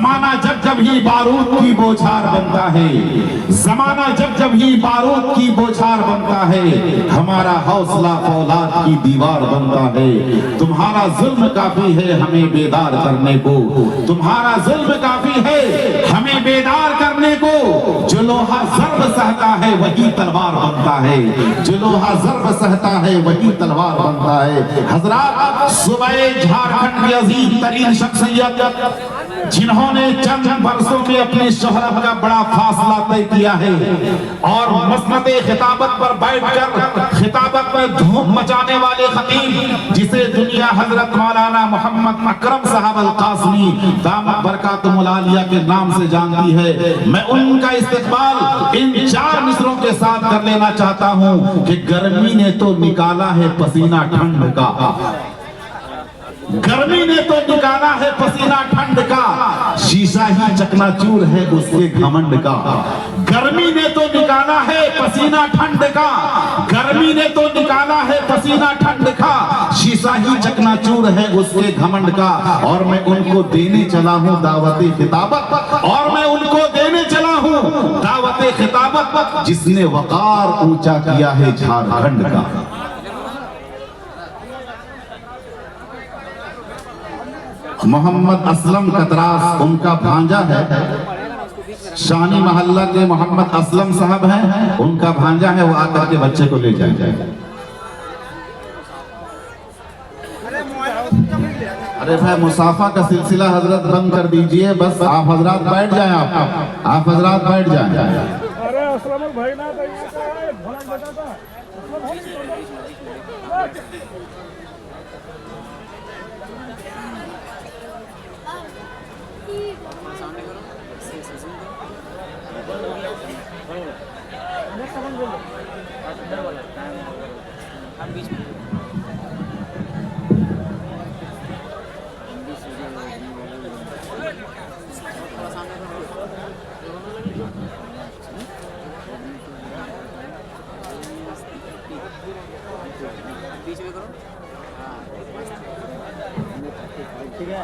زمانہ جب جب ہی بارود کی بوچھار بنتا ہے، زمانہ جب جب ہی بارود کی بوچھار بنتا ہے، ہمارا حوصلہ فولاد کی دیوار بنتا ہے۔ تمہارا ظلم کافی ہے ہمیں بیدار کرنے کو، تمہارا ظلم کافی ہے ہمیں بیدار کرنے کو۔ جو لوہا ضرب سہتا ہے وہی تلوار بنتا ہے، جو لوہا ضرب سہتا ہے وہی تلوار بنتا ہے۔ حضرات، صوبہ جھارکھنڈ کی عظیم ترین شخصیت جنہوں نے چند برسوں میں اپنی شہرت کا بڑا فاصلہ طے کیا ہے اور مسند خطابت پر بیٹھ کر خطابت میں دھوم مچانے والے خطیب جسے دنیا حضرت مولانا محمد اکرم صاحب القاسمی دامت برکاتہم العالیہ کے نام سے جانتی ہے، میں ان کا استقبال ان 4 مصروں کے ساتھ کر لینا چاہتا ہوں کہ گرمی نے تو نکالا ہے پسینہ ٹھنڈ کا، گرمی نے تو نکالا ہے پسینہ ٹھنڈ کا، شیشہ ہی چکنا چور ہے اس کے گھمنڈ کا۔ گرمی نے تو نکالا ہے پسینہ ٹھنڈ کا، گرمی نے تو نکالا ہے پسینہ ٹھنڈ کا، شیشہ ہی چکنا چور ہے اس کے گھمنڈ کا۔ اور میں ان کو دینے چلا ہوں دعوت خطابت، اور میں ان کو دینے چلا ہوں دعوت خطابت، جس نے وقار اونچا کیا ہے جھارکھنڈ کا۔ محمد اسلم کتراس ان کا بھانجا ہے، شانی محلہ کے محمد اسلم صاحب ہیں، ان کا بھانجا ہے، وہ آ کر کے بچے کو لے جائیں۔ ارے بھائی مصافہ کا سلسلہ حضرت بند کر دیجئے، بس آپ حضرات بیٹھ جائیں، آپ حضرات بیٹھ جائیں۔ ارے اسلم بھائی نہ بیچ میں کرو، ٹھیک ہے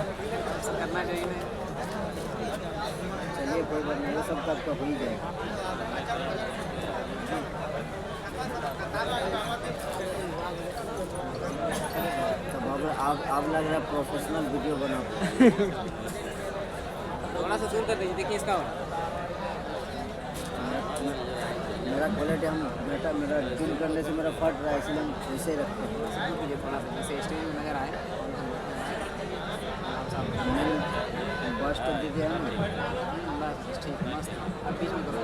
کرنا چاہیے۔ چلیے کوئی بات نہیں، سب کا ہو ہی جائے گا۔ آپ لگ رہا ہے پروفیشنل ویڈیو بنا، تھوڑا سا زوم کر دیجیے، دیکھیے اس کا میرا کوالٹی میرا زوم کرنے سے میرا پھٹ رہا ہے، اس لیے ہم ایسے ہی رکھتے ہیں، تھوڑا سا جیسے اسٹیج میں نظر آئے بس تو دیتے ہیں نا، بس ٹھیک مست۔ اب بیچ میں کرو،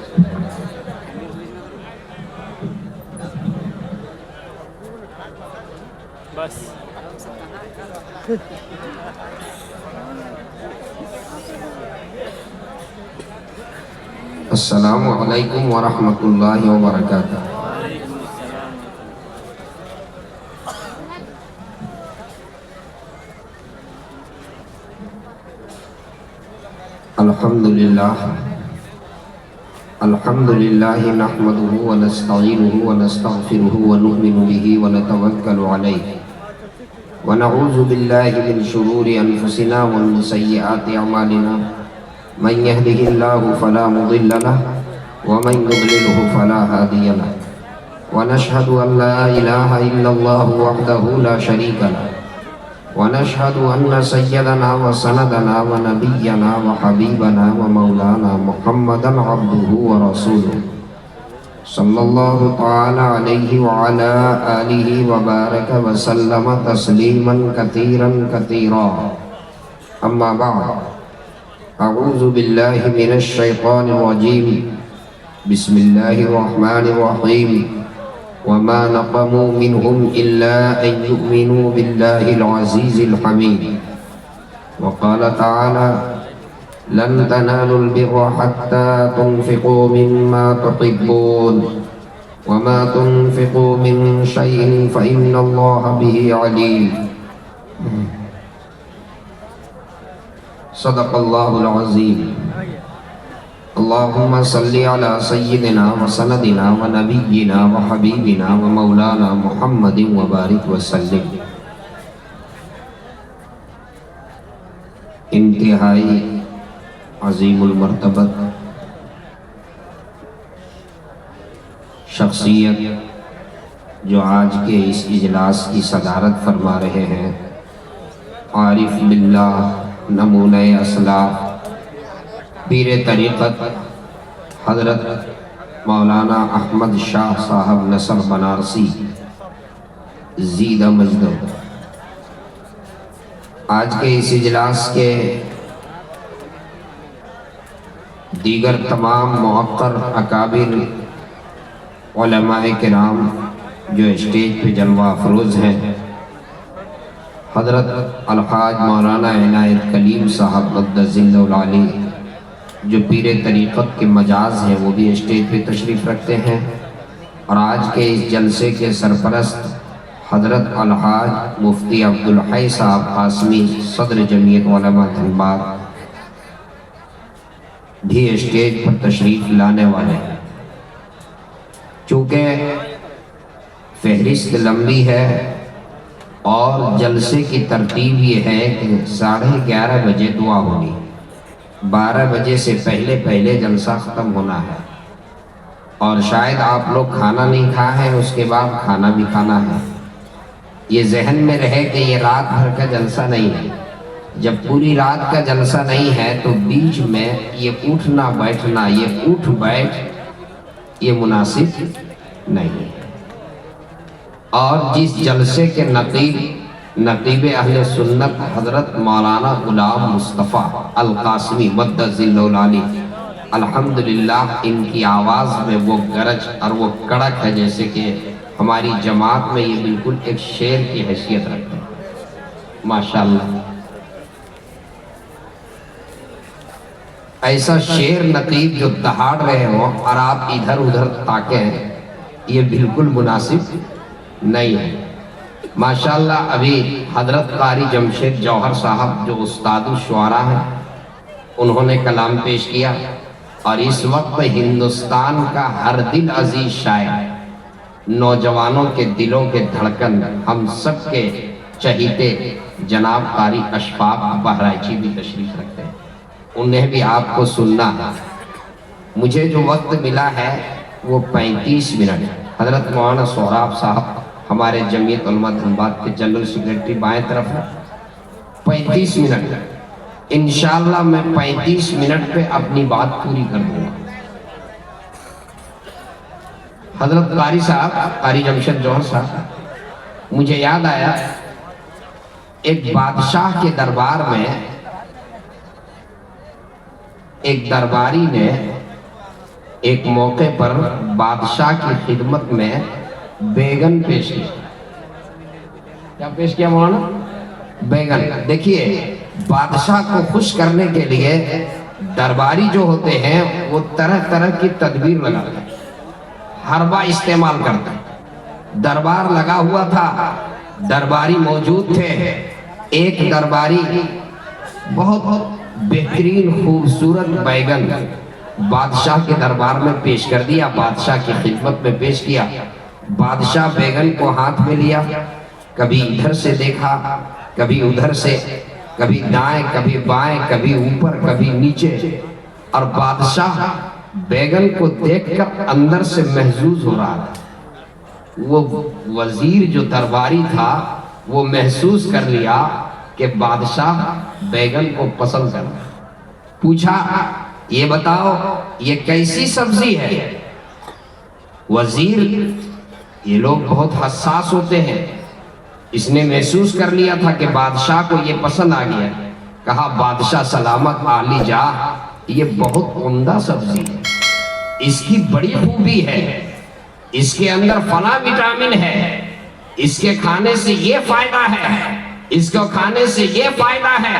بیچ میں کرو بس۔ السلام علیکم ورحمۃ اللہ وبرکاتہ۔ الحمد للہ نحمده ونستعینه ونستغفره ونؤمن به ونتوکل علیہ ونعوذ باللہ من شرور انفسنا ومن سیئات اعمالنا، من يهده الله فلا مضل له ومن يضلله فلا هادي له، ونشهد أن لا إله إلا الله وحده لا شريك له، ونشهد أن سيدنا وسندنا ونبينا وحبيبنا ومولانا محمدا عبده ورسوله صلى الله تعالى عليه وعلى آله وبارك وسلم تسليما كثيرا كثيرا، أما بعد، أعوذ بالله من الشيطان الرجيم، بسم الله الرحمن الرحيم، وما نقموا منهم إلا أن يؤمنوا بالله العزيز الحميد، وقال تعالى لن تنالوا البر حتى تنفقوا مما تحبون، وما تنفقوا من شيء فإن الله به عليم، صدق الله العظيم۔ اللهم صل على سيدنا وسندنا ونبينا وحبيبنا ومولانا محمد وبارك وسلم۔ انتہائی عظیم المرتبت شخصیت جو آج کے اس اجلاس کی صدارت فرما رہے ہیں، عارف باللہ، نمونہ اسلاف، پیر طریقت حضرت مولانا احمد شاہ صاحب نصر بنارسی زیدہ مجدہ، آج کے اس اجلاس کے دیگر تمام موقر اکابر علماء کرام جو اسٹیج پہ جلوہ افروز ہیں، حضرت الحاج مولانا عنایت کلیم صاحب قدس ذلہ العالی جو پیر طریقت کے مجاز ہیں وہ بھی اسٹیج پہ تشریف رکھتے ہیں، اور آج کے اس جلسے کے سرپرست حضرت الحاج مفتی عبدالحی صاحب قاسمی صدر جمعیت علماء دھنباد بھی اسٹیج پر تشریف لانے والے ہیں۔ چونکہ فہرست لمبی ہے اور جلسے کی ترتیب یہ ہے کہ 11:30 بجے دعا ہونی، 12 بجے سے پہلے جلسہ ختم ہونا ہے، اور شاید آپ لوگ کھانا نہیں کھائے ہیں، اس کے بعد کھانا بھی کھانا ہے۔ یہ ذہن میں رہے کہ یہ رات بھر کا جلسہ نہیں ہے۔ جب پوری رات کا جلسہ نہیں ہے تو بیچ میں یہ اٹھنا بیٹھنا، یہ اٹھ بیٹھ، یہ مناسب نہیں ہے۔ اور جس جلسے کے نقیب اہل سنت حضرت مولانا غلام مصطفیٰ القاسمی مدد ذلہ العالی، الحمدللہ ان کی آواز میں وہ گرج اور وہ کڑک ہے جیسے کہ ہماری جماعت میں یہ بالکل ایک شیر کی حیثیت رکھتے ہیں، ماشاءاللہ۔ ایسا شیر نقیب جو دہاڑ رہے ہوں اور آپ ادھر ادھر تاکیں، یہ بالکل مناسب نہیں ہے۔ ماشاءاللہ ابھی حضرت قاری جمشید جوہر صاحب جو استاد الشعراء ہیں، انہوں نے کلام پیش کیا، اور اس وقت ہندوستان کا ہر دل عزیز شاعر، نوجوانوں کے دلوں کے دھڑکن، ہم سب کے چہیتے جناب قاری اشفاق بہرائچی بھی تشریف رکھتے ہیں، انہیں بھی آپ کو سننا ہے۔ مجھے جو وقت ملا ہے وہ 35 منٹ۔ حضرت مولانا سہراب صاحب ہمارے جمعیت علماء دھنباد کے جنرل سیکریٹری بائیں طرف ہے، 35 منٹ، انشاءاللہ میں 35 منٹ پہ اپنی بات پوری کر دوں گا۔ حضرت قاری صاحب، قاری جمشید جوہر صاحب، مجھے یاد آیا ایک بادشاہ کے دربار میں ایک درباری نے ایک موقع پر بادشاہ کی خدمت میں بیگن پیش کیا۔ کیا پیش کیا مولانا؟ بیگن۔ دیکھیے بادشاہ کو خوش کرنے کے لیے درباری جو ہوتے ہیں وہ طرح طرح کی تدبیر لگاتے ہیں، حربہ استعمال کرتے ہیں۔ دربار لگا ہوا تھا، درباری موجود تھے، ایک درباری بہت بہترین خوبصورت بیگن بادشاہ کے دربار میں پیش کر دیا، بادشاہ کی خدمت میں پیش کیا۔ بادشاہ بیگن کو ہاتھ میں لیا، کبھی ادھر سے دیکھا، کبھی ادھر سے، کبھی دائیں کبھی بائیں، کبھی اوپر کبھی نیچے، اور بادشاہ بیگن کو دیکھ کر اندر سے محظوظ ہو رہا تھا۔ وہ وزیر جو درباری تھا وہ محسوس کر لیا کہ بادشاہ بیگن کو پسند کر رہا۔ پوچھا یہ بتاؤ یہ کیسی سبزی ہے؟ وزیر، یہ لوگ بہت حساس ہوتے ہیں، اس نے محسوس کر لیا تھا کہ بادشاہ کو یہ پسند آ گیا۔ کہا بادشاہ سلامت عالی جاہ، یہ بہت عمدہ سبزی ہے، اس کی بڑی خوبی ہے، اس کے اندر فلاں وٹامن ہے، اس کے کھانے سے یہ فائدہ ہے، اس کو کھانے سے یہ فائدہ ہے،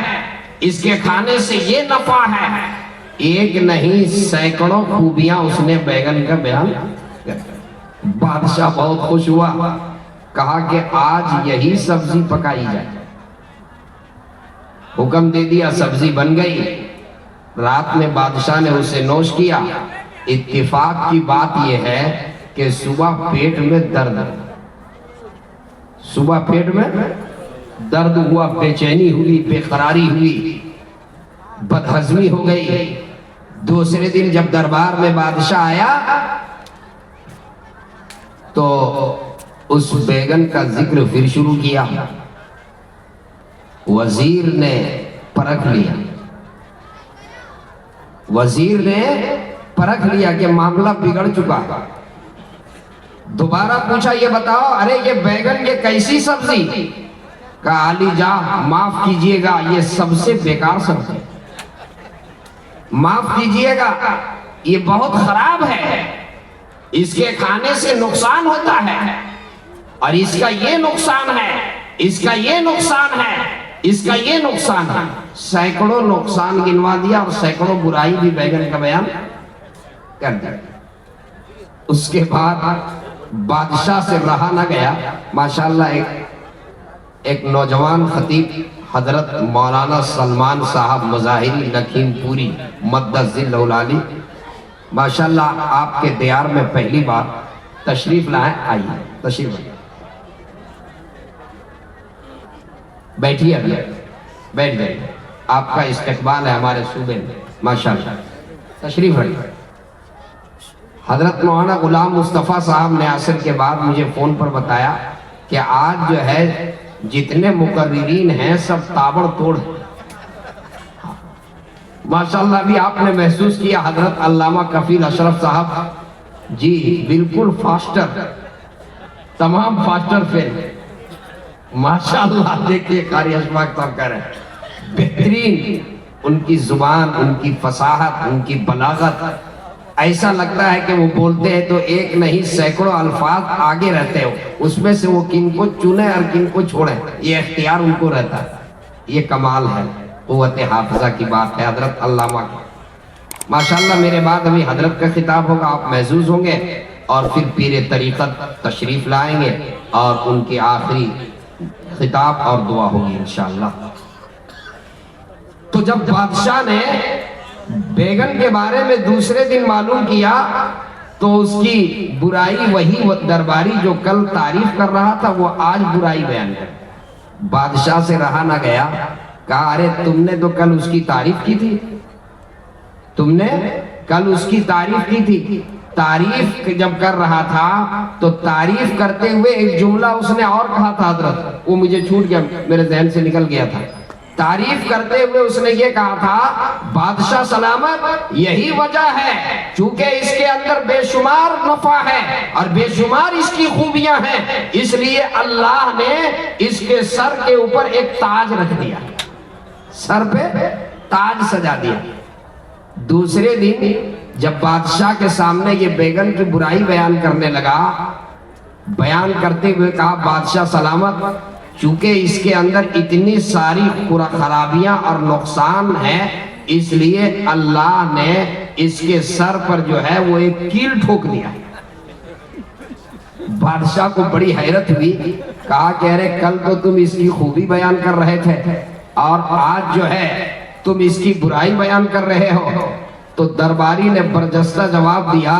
اس کے کھانے سے یہ نفع ہے۔ ایک نہیں سینکڑوں خوبیاں اس نے بیگن کا بیان کر۔ بادشاہ بہت خوش ہوا، کہا کہ آج یہی سبزی پکائی جائے۔ حکم دے دیا، سبزی بن گئی۔ رات میں بادشاہ نے اسے نوش کیا۔ اتفاق کی بات یہ ہے کہ صبح پیٹ میں درد درد ہوا، بے چینی ہوئی، بے قراری ہوئی۔ بدہضمی ہو گئی. دوسرے دن جب دربار میں بادشاہ آیا تو اس بیگن کا ذکر پھر شروع کیا. وزیر نے پرکھ لیا، وزیر نے پرکھ لیا کہ معاملہ بگڑ چکا. دوبارہ پوچھا یہ بتاؤ، ارے یہ بیگن یہ کیسی سبزی؟ کہا علی جان معاف کیجئے گا، یہ سب سے بیکار سبزی، معاف کیجئے گا یہ بہت خراب ہے، اس کے کھانے سے نقصان ہوتا ہے، اور اس کا یہ نقصان ہے، اس کا یہ نقصان ہے، اس کا یہ نقصان ہے. سینکڑوں نقصان گنوا دیا اور سینکڑوں برائی بھی بیگن کا بیان کر دیا. اس کے بعد بادشاہ سے رہا نہ گیا. ماشاءاللہ ایک نوجوان خطیب حضرت مولانا سلمان صاحب مظاہری لکھیم پوری مدد ذل العالی، ماشاءاللہ آپ کے دیار میں پہلی بار تشریف لائیں. آئیے تشریف لائیں، بیٹھیے، ابھی بیٹھ جائیے. آپ کا استقبال ہے ہمارے صوبے میں، ماشاءاللہ تشریف لائیے. حضرت مولانا غلام مصطفیٰ صاحب نے عصر کے بعد مجھے فون پر بتایا کہ آج جو ہے جتنے مقررین ہیں سب تابڑ توڑ ہیں. ماشاءاللہ بھی آپ نے محسوس کیا حضرت علامہ کفیل اشرف صاحب جی بالکل فاسٹر، تمام فاسٹر فیل. ماشاءاللہ دیکھئے قاری اشفاق صاحب کہہ رہے ہیں بہترین، ان کی زبان، ان کی فصاحت، ان کی بلاغت، ایسا لگتا ہے کہ وہ بولتے ہیں تو ایک نہیں سینکڑوں الفاظ آگے رہتے ہو، اس میں سے وہ کن کو چنیں اور کن کو چھوڑیں، یہ اختیار ان کو رہتا ہے. یہ کمال ہے، قوت حافظہ کی بات ہے حضرت علامہ کی. ماشاءاللہ میرے بعد ابھی حضرت کا خطاب ہوگا، آپ محظوظ ہوں گے، اور پھر پیر طریقت تشریف لائیں گے اور ان کی آخری خطاب اور دعا ہوگی انشاءاللہ. تو جب بادشاہ نے بیگن کے بارے میں دوسرے دن معلوم کیا تو اس کی برائی وہی درباری جو کل تعریف کر رہا تھا وہ آج برائی بیان کر. بادشاہ سے رہا نہ گیا، کہا ارے تم نے تو کل اس کی تعریف کی تھی، تم نے کل اس کی تعریف کی تھی. تعریف جب کر رہا تھا تو تعریف کرتے ہوئے ایک جملہ اس نے اور کہا تھا حضرت، وہ مجھے چھوٹ گیا، میرے ذہن سے نکل گیا تھا. تعریف کرتے ہوئے اس نے یہ کہا تھا بادشاہ سلامت یہی وجہ ہے چونکہ اس کے اندر بے شمار نفع ہے اور بے شمار اس کی خوبیاں ہیں، اس لیے اللہ نے اس کے سر کے اوپر ایک تاج رکھ دیا، سر پہ تاج سجا دیا. دوسرے دن جب بادشاہ کے سامنے یہ بیگن کی برائی بیان کرنے لگا، بیان کرتے ہوئے کہا بادشاہ سلامت چونکہ اس کے اندر اتنی ساری خرابیاں اور نقصان ہیں، اس لیے اللہ نے اس کے سر پر جو ہے وہ ایک کیل ٹھوک دیا. بادشاہ کو بڑی حیرت ہوئی، کہا کہ ارے کل تو تم اس کی خوبی بیان کر رہے تھے اور آج جو ہے تم اس کی برائی بیان کر رہے ہو. تو درباری نے برجستہ جواب دیا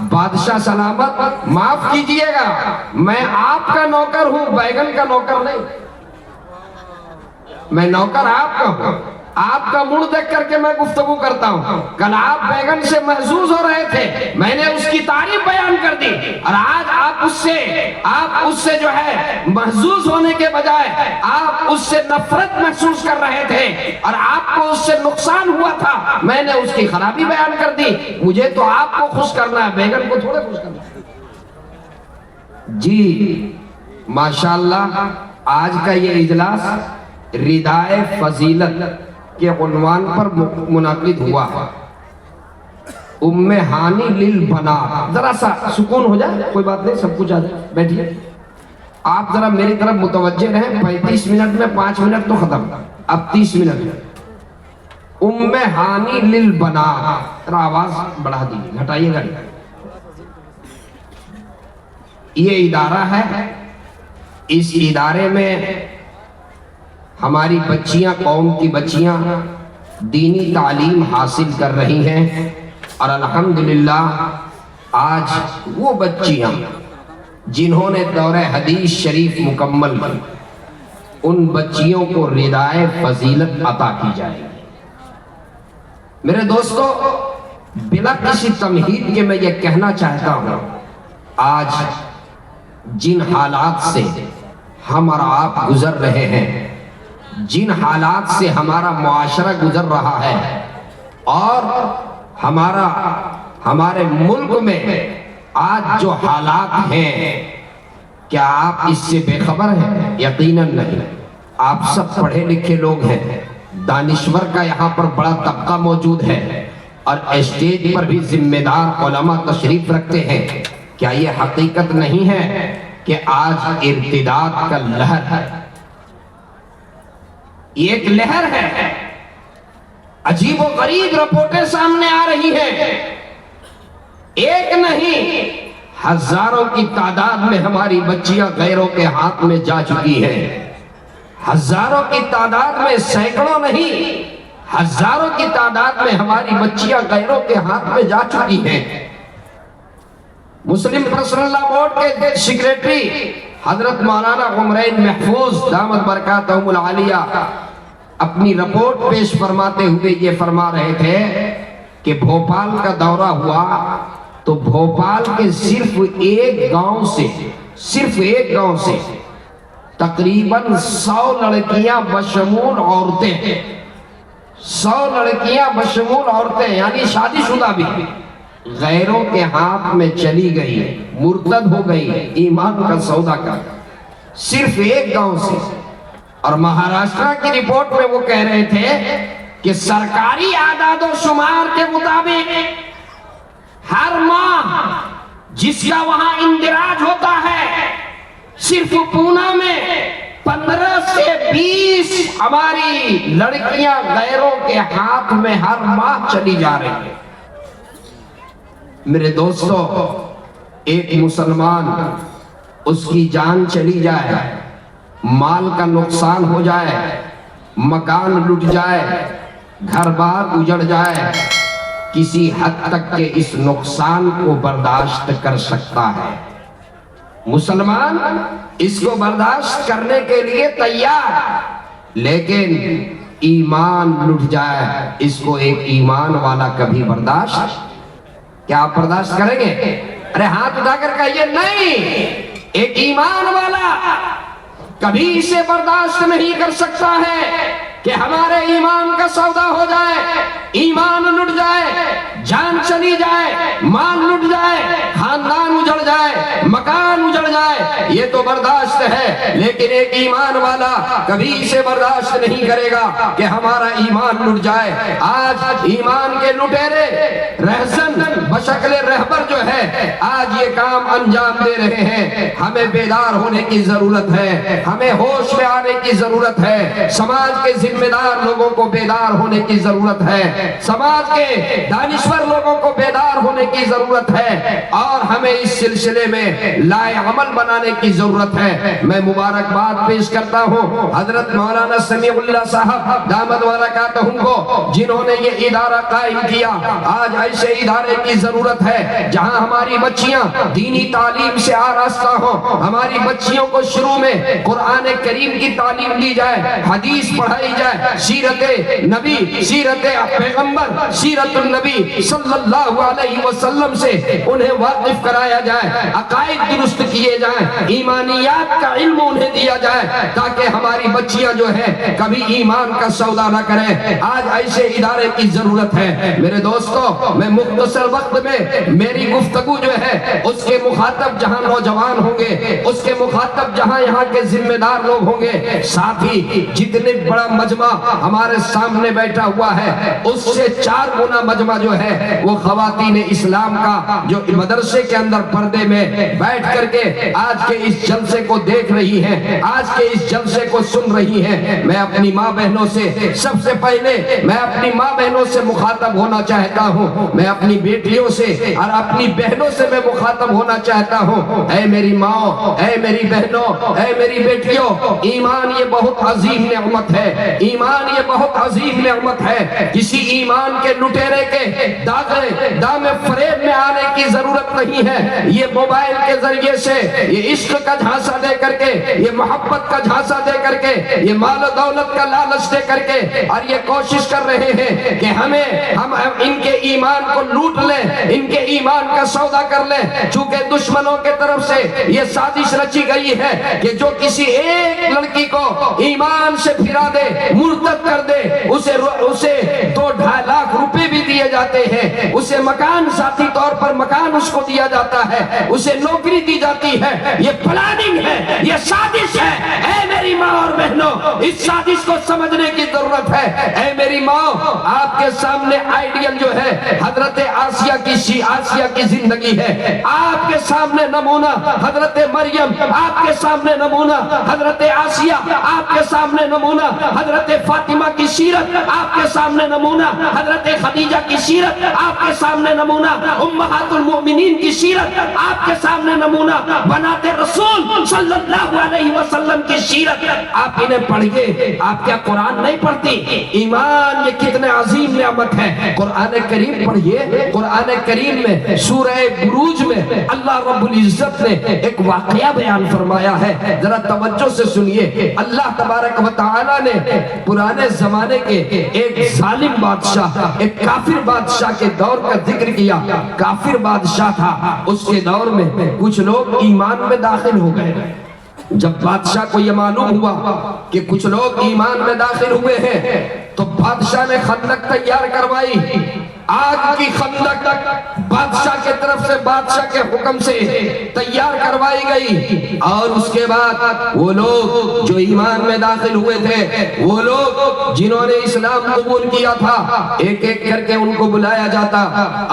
بادشاہ سلامت معاف کیجئے گا، میں آپ کا نوکر ہوں، بیگن کا نوکر نہیں. میں نوکر آپ کا ہوں، آپ کا منہ دیکھ کر کے میں گفتگو کرتا ہوں. کل آپ بیگن سے محظوظ ہو رہے تھے، میں نے اس کی تعریف بیان کر دی، اور آج آپ اس سے جو ہے محظوظ ہونے کے بجائے آپ اس سے نفرت محسوس کر رہے تھے اور آپ کو اس سے نقصان ہوا تھا، میں نے اس کی خرابی بیان کر دی. مجھے تو آپ کو خوش کرنا ہے، بیگن کو تھوڑے خوش کرنا ہے. جی ماشاءاللہ آج کا یہ اجلاس ردائے فضیلت کے عنوان پر منعقد ہوا. ام ہانی للبنات، ذرا سا سکون ہو جائے، کوئی بات نہیں، سب کچھ آ جائے، بیٹھیے. آپ ذرا میری طرف متوجہ رہیں. 35 منٹ میں 5 منٹ تو ختم، اب 30 منٹ. ام ہانی للبنات، ذرا آواز بڑھا دیجیے، گھٹائیے گا. یہ ادارہ ہے، اس ادارے میں ہماری بچیاں، قوم کی بچیاں دینی تعلیم حاصل کر رہی ہیں، اور الحمدللہ آج وہ بچیاں جنہوں نے دورہ حدیث شریف مکمل کی، ان بچیوں کو ردائے فضیلت عطا کی جائے گی. میرے دوستو، بلا کسی تمہید کے میں یہ کہنا چاہتا ہوں، آج جن حالات سے ہم اور آپ گزر رہے ہیں، جن حالات سے ہمارا معاشرہ گزر رہا ہے، اور ہمارے ملک میں آج جو حالات ہیں، کیا آپ اس سے بے خبر ہیں؟ یقیناً نہیں۔ آپ سب پڑھے لکھے لوگ ہیں، دانشور کا یہاں پر بڑا طبقہ موجود ہے، اور اسٹیج پر بھی ذمہ دار علماء تشریف رکھتے ہیں۔ کیا یہ حقیقت نہیں ہے کہ آج ارتداد کا لہر ہے؟ یہ ایک لہر ہے، عجیب و غریب رپورٹیں سامنے آ رہی ہیں، ایک نہیں ہزاروں کی تعداد میں ہماری بچیاں غیروں کے ہاتھ میں جا چکی ہیں، ہزاروں کی تعداد میں، سینکڑوں نہیں، ہزاروں کی تعداد میں ہماری بچیاں غیروں کے ہاتھ میں جا چکی ہیں۔ مسلم پرسنل لا بورڈ کے سیکریٹری حضرت مولانا عمرین محفوظ دامت برکاتہم العالیہ اپنی رپورٹ پیش فرماتے ہوئے یہ فرما رہے تھے کہ بھوپال کا دورہ ہوا تو بھوپال کے صرف ایک گاؤں سے تقریباً 100 لڑکیاں بشمول عورتیں، 100 لڑکیاں بشمول عورتیں یعنی شادی شدہ بھی غیروں کے ہاتھ میں چلی گئی، مرتد ہو گئی ایمان کا سودا کر، صرف ایک گاؤں سے۔ اور مہاراشٹرا کی رپورٹ میں وہ کہہ رہے تھے کہ سرکاری اعداد و شمار کے مطابق ہر ماہ جس کا وہاں اندراج ہوتا ہے، صرف پونا میں 15 سے 20 ہماری لڑکیاں غیروں کے ہاتھ میں ہر ماہ چلی جا رہی ہیں۔ میرے دوستو، ایک مسلمان اس کی جان چلی جائے، مال کا نقصان ہو جائے، مکان لٹ جائے، گھر بار اجڑ جائے، کسی حد تک کہ اس نقصان کو برداشت کر سکتا ہے، مسلمان اس کو برداشت کرنے کے لیے تیار، لیکن ایمان لٹ جائے اس کو ایک ایمان والا کبھی برداشت، کیا آپ برداشت کریں گے؟ ارے ہاتھ اٹھا کر کہیے نہیں، ایک ایمان والا کبھی اسے برداشت نہیں کر سکتا ہے کہ ہمارے ایمان کا سودا ہو جائے، ایمان لٹ جائے، جان چلی جائے، مال لٹ جائے، خاندان اجڑ جائے، مکان اجڑ جائے، یہ تو برداشت ہے، لیکن ایک ایمان والا کبھی اسے برداشت نہیں کرے گا کہ ہمارا ایمان لٹ جائے۔ آج ایمان کے لٹیرے رہزن بشکل رہبر جو ہے آج یہ کام انجام دے رہے ہیں۔ ہمیں بیدار ہونے کی ضرورت ہے، ہمیں ہوش میں آنے کی ضرورت ہے، سماج کے ذمہ دار لوگوں کو بیدار ہونے کی ضرورت ہے، سماج کے دانشور لوگوں کو بیدار ہونے کی ضرورت ہے، اور ہمیں اس سلسلے میں لائے عمل بنانے کی ضرورت ہے۔ میں مبارکباد پیش کرتا ہوں حضرت مولانا سمیع اللہ صاحب دامت برکاتہم کو، جنہوں نے یہ ادارہ قائم کیا۔ آج ایسے ادارے کی ضرورت ہے جہاں ہماری بچیاں دینی تعلیم سے آراستہ ہوں، ہماری بچیوں کو شروع میں قرآن کریم کی تعلیم دی جائے، حدیث پڑھائی جائے، سیرت نبی، سیرت پیغمبر، سیرت النبی صلی اللہ علیہ وسلم سے انہیں واقف کرایا جائے، عقائد درست کیے جائیں، ایمانیات کا علم انہیں دیا جائے، تاکہ ہماری بچیاں جو ہیں کبھی ایمان کا سودا نہ کریں۔ آج ایسے ادارے کی ضرورت ہے۔ میرے دوستو، میں مختصر وقت میں میری گفتگو جو ہے اس کے مخاطب جہاں نوجوان ہوں گے، اس کے مخاطب جہاں یہاں کے ذمہ دار لوگ ہوں گے، ساتھ ہی جتنے بڑا مجمع ہمارے سامنے بیٹھا ہوا ہے اس سے 4 گنا مجمع جو ہے وہ خواتین اسلام کا، جو مدرسے کے اندر پردے میں بیٹھ کر کے آج کے اس جلسے کو دیکھ رہی ہیں، آج کے اس جلسے کو سن رہی ہیں۔ میں اپنی ماں بہنوں سے سب سے پہلے میں اپنی ماں بہنوں سے مخاطب ہونا چاہتا ہوں، میں اپنی بیٹیوں سے اور اپنی بہنوں سے میں مخاطب ہونا چاہتا ہوں۔ اے میری ماں، اے میری بہنوں، اے میری بیٹیوں، ایمان یہ بہت عظیم نعمت ہے، ایمان یہ بہت عظیم نعمت ہے۔ کسی ایمان کے لٹیرے کے دام فریب میں آنے کی ضرورت نہیں ہے۔ یہ موبائل کے ذریعے سے، یہ عشق عشق کا جھانسا دے کر کے، یہ محبت کا جھانسا دے کر کے، یہ مال و دولت کا لالچ دے کر کے، اور یہ کوشش کر رہے ہیں کہ ہم ان کے ایمان کو لوٹ لیں، ان کے ایمان کا سودا کر لیں۔ چونکہ دشمنوں کے طرف سے یہ سازش رچی گئی ہے کہ جو کسی ایک لڑکی کو ایمان سے پھرا دے، مرتد کر دے، اسے 2-2.5 لاکھ روپے بھی دیے جاتے ہیں، اسے مکان ذاتی طور پر مکان اس کو دیا جاتا ہے، اسے نوکری دی جاتی ہے۔ یہ پلاننگ ہے، یہ سازش ہے۔ اے میری ماں اور بہنوں، اس سازش کو سمجھنے کی ضرورت ہے۔ اے میری ماں، آپ کے سامنے آئیڈیل جو ہے حضرت آسیہ کی زندگی ہے، آپ کے سامنے نمونہ حضرت مریم، آپ کے سامنے نمونہ حضرت آسیہ، آپ کے سامنے نمونہ حضرت فاطمہ کی سیرت، آپ کے سامنے نمونہ حضرت خدیجہ کی سیرت، آپ کے سامنے نمونہ امہات المؤمنین کی سیرت، آپ کے سامنے نمونہ بنات رسول صلی اللہ علیہ وسلم کی سیرت۔ آپ انہیں پڑھیے، آپ کیا قرآن نہیں پڑھتی؟ ایمان یہ کتنے عظیم نعمت ہے۔ قرآن کریم پڑھیے، قرآن کریم میں سورہ بروج میں اللہ رب العزت نے ایک واقعہ بیان فرمایا ہے، ذرا توجہ سے سنیے۔ اللہ تبارک و تعالی نے پرانے زمانے کے ایک ظالم بادشاہ، ایک کافر بادشاہ کے دور کا ذکر کیا۔ کافر بادشاہ تھا، اس کے دور میں کچھ لوگ ایمان میں داخل ہو گئے۔ جب بادشاہ کو یہ معلوم ہوا کہ کچھ لوگ ایمان میں داخل ہوئے ہیں تو بادشاہ نے خندق تیار کروائی، آگ کی خندق بادشاہ کے طرف سے، بادشاہ کے حکم سے تیار کروائی گئی۔ اور اس کے بعد وہ لوگ جو ایمان میں داخل ہوئے تھے، وہ لوگ جنہوں نے اسلام قبول کیا تھا، ایک ایک کر کے ان کو بلایا جاتا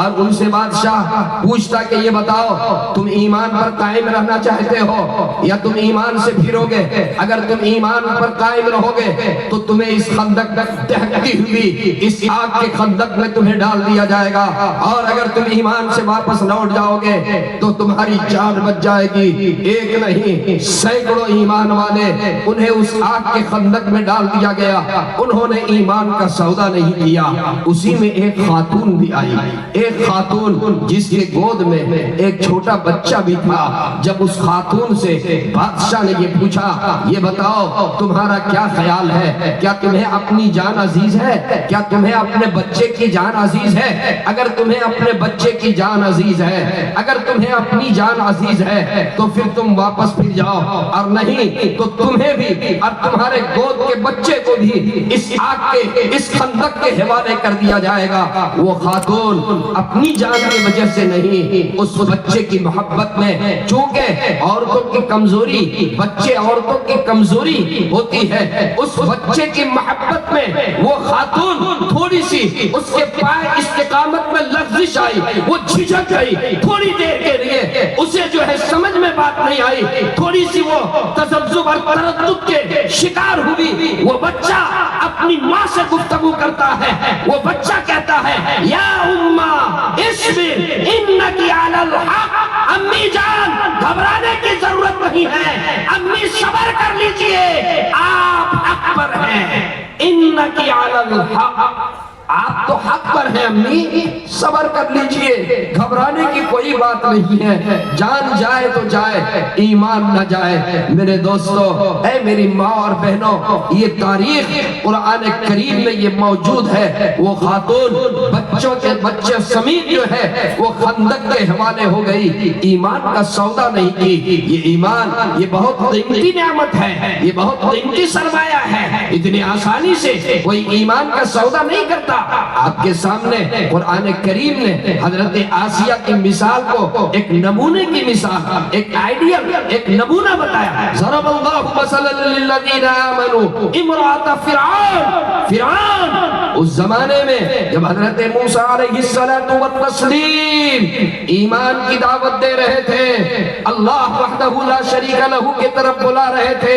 اور ان سے بادشاہ پوچھتا کہ یہ بتاؤ تم ایمان پر قائم رہنا چاہتے ہو یا تم ایمان سے پھرو گے؟ اگر تم ایمان پر قائم رہو گے تو تمہیں اس خندق دہکتی ہوئی اس آگ کے خندق میں تمہیں ڈال دیا جائے گا، اور اگر تم ایمان سے واپس لوٹ جاؤ گے تو تمہاری جان بچ جائے گی۔ ایک نہیں، سینکڑوں ایمان والے انہیں اس آگ کے خندق میں ڈال دیا گیا، انہوں نے ایمان کا سودا نہیں کیا۔ اسی میں ایک خاتون بھی آئی، ایک خاتون جس کے گود میں ایک چھوٹا بچہ بھی تھا۔ جب اس خاتون سے بادشاہ نے یہ پوچھا، یہ بتاؤ تمہارا کیا خیال ہے؟ کیا تمہیں اپنی جان عزیز ہے؟ کیا تمہیں اپنے بچے کی جان عزیز ہے؟ اگر تمہیں اپنے بچے کی جان عزیز ہے، اگر تمہیں اپنی جان عزیز ہے تو پھر تم واپس پھر جاؤ، اور نہیں تو تمہیں بھی اور تمہارے گود کے بچے کو بھی اس آگ کے، اس خندق کے حوالے کر دیا جائے گا۔ وہ خاتون اپنی جان کی وجہ سے نہیں، اس بچے کی محبت میں، چونکہ عورتوں کی کمزوری، بچے عورتوں کی کمزوری ہوتی ہے، اس بچے کی محبت میں وہ خاتون تھوڑی سی اس کے پائے استقامت میں لغزش آئی، وہ جھجک گئی تھوڑی دیر کے لیے، اسے جو ہے سمجھ میں بات نہیں آئی، تھوڑی سی وہ تذبذب اور تردد کے شکار ہوئی۔ وہ بچہ اپنی ماں سے گفتگو کرتا ہے، وہ بچہ کہتا ہے یا اماں اصبر انکی علی الحق، امی جان گھبرانے کی ضرورت نہیں ہے، امی صبر کر لیجئے، آپ حق پر ہیں، انکی علی الحق، آپ تو حق پر ہیں امی، صبر کر لیجئے، گھبرانے کی کوئی بات نہیں ہے، جان جائے تو جائے، ایمان نہ جائے۔ میرے دوستو، اے میری ماں اور بہنوں، یہ تاریخ قرآن کریم میں یہ موجود ہے۔ وہ خاتون بچوں کے بچے سمیت جو ہے وہ خندق کے حوالے ہو گئی، ایمان کا سودا نہیں کی۔ یہ ایمان یہ بہت قیمتی نعمت ہے، یہ بہت قیمتی سرمایہ ہے، اتنی آسانی سے کوئی ایمان کا سودا نہیں کرتا۔ آپ کے سامنے قرآن کریم نے حضرت آسیہ کی مثال کو ایک نمونے کی مثال، ایک آئیڈیل، ایک نمونہ بتایا۔ ضرب اللہ مثلا للذین آمنوا امرأۃ فرعون، اس زمانے میں جب حضرت موسیٰ علیہ الصلوۃ والتسلیم ایمان کی دعوت دے رہے تھے، اللہ وحدہ لا شریک لہ کی طرف بلا رہے تھے،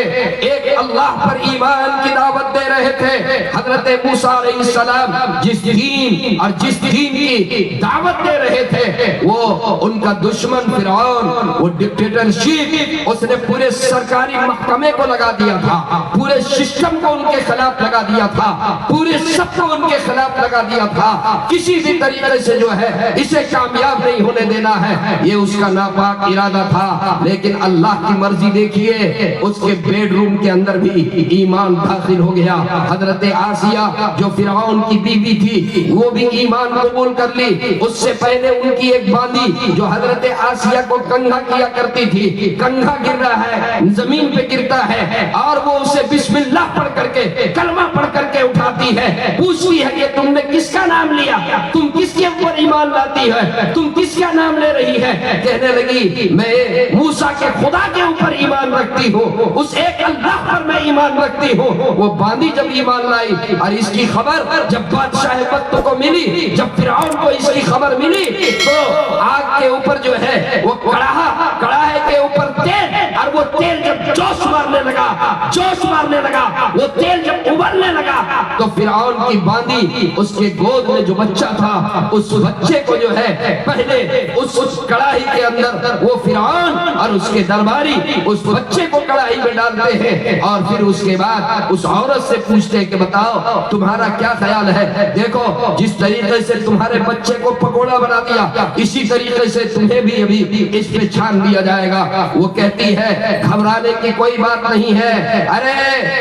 ایک اللہ پر ایمان کی دعوت دے رہے تھے، حضرت موسیٰ علیہ السلام جس دین اور جس دین کی دعوت دے رہے تھے، وہ ان کا دشمن فرعون، وہ ڈکٹیٹرشپ، اس نے پورے سرکاری محکمے کو لگا دیا تھا، پورے سسٹم کو ان کے خلاف لگا دیا تھا، پورے سب کو کو ان کے خلاف لگا دیا تھا، کسی بھی طریقے سے جو ہے اسے کامیاب نہیں ہونے دینا ہے، یہ اس کا ناپاک ارادہ تھا۔ لیکن اللہ کی مرضی دیکھیے، اس کے بیڈ روم کے اندر بھی ایمان داخل ہو گیا۔ حضرت آسیہ جو فرعون کی بیوی تھی وہ بھی ایمان قبول کر لی۔ اس سے پہلے ان کی ایک باندی جو حضرت آسیہ کو کنگھا کیا کرتی تھی، کنگھا گر رہا ہے، زمین پہ گرتا ہے اور وہ اسے بسم اللہ پڑھ کر کے، کلمہ پڑھ کر کے اٹھاتی ہے، پوچھتی ہے کہ تم نے کس کا نام لیا، تم کس کے اوپر ایمان لاتی ہے، تم کس کا نام لے رہی ہے؟ کہنے لگی میں موسیٰ کے خدا کے اوپر ایمان رکھتی ہوں، اس ایک اللہ پر میں ایمان رکھتی ہوں۔ وہ باندی جب ایمان لائی اور اس کی خبر جب بادشاہ وقت کو ملی، جب فرعون کو اس کی خبر ملی، تو آگ کے اوپر جو ہے وہ کڑاہے کے اوپر تیل، اور وہ تیل جب جوش مارنے لگا، وہ تیل جب ابلنے لگا، تو فرعون کی باندی اس کے گود میں جو بچہ تھا، اس بچے کو جو ہے پہلے اس کڑاہی کے اندر وہ فرعون اور اس کے درباری اس بچے کو کڑاہی میں ڈالتے ہیں، اور پھر اس کے بعد اس عورت سے پوچھتے ہیں کہ بتاؤ تمہارا کیا خیال ہے؟ دیکھو جس طریقے سے تمہارے بچے کو پکوڑا بنا دیا، اسی طریقے سے تمہیں بھی ابھی اس پہ چھان دیا جائے گا۔ وہ کہتی ہے گھبرانے کی کوئی بات نہیں ہے، ارے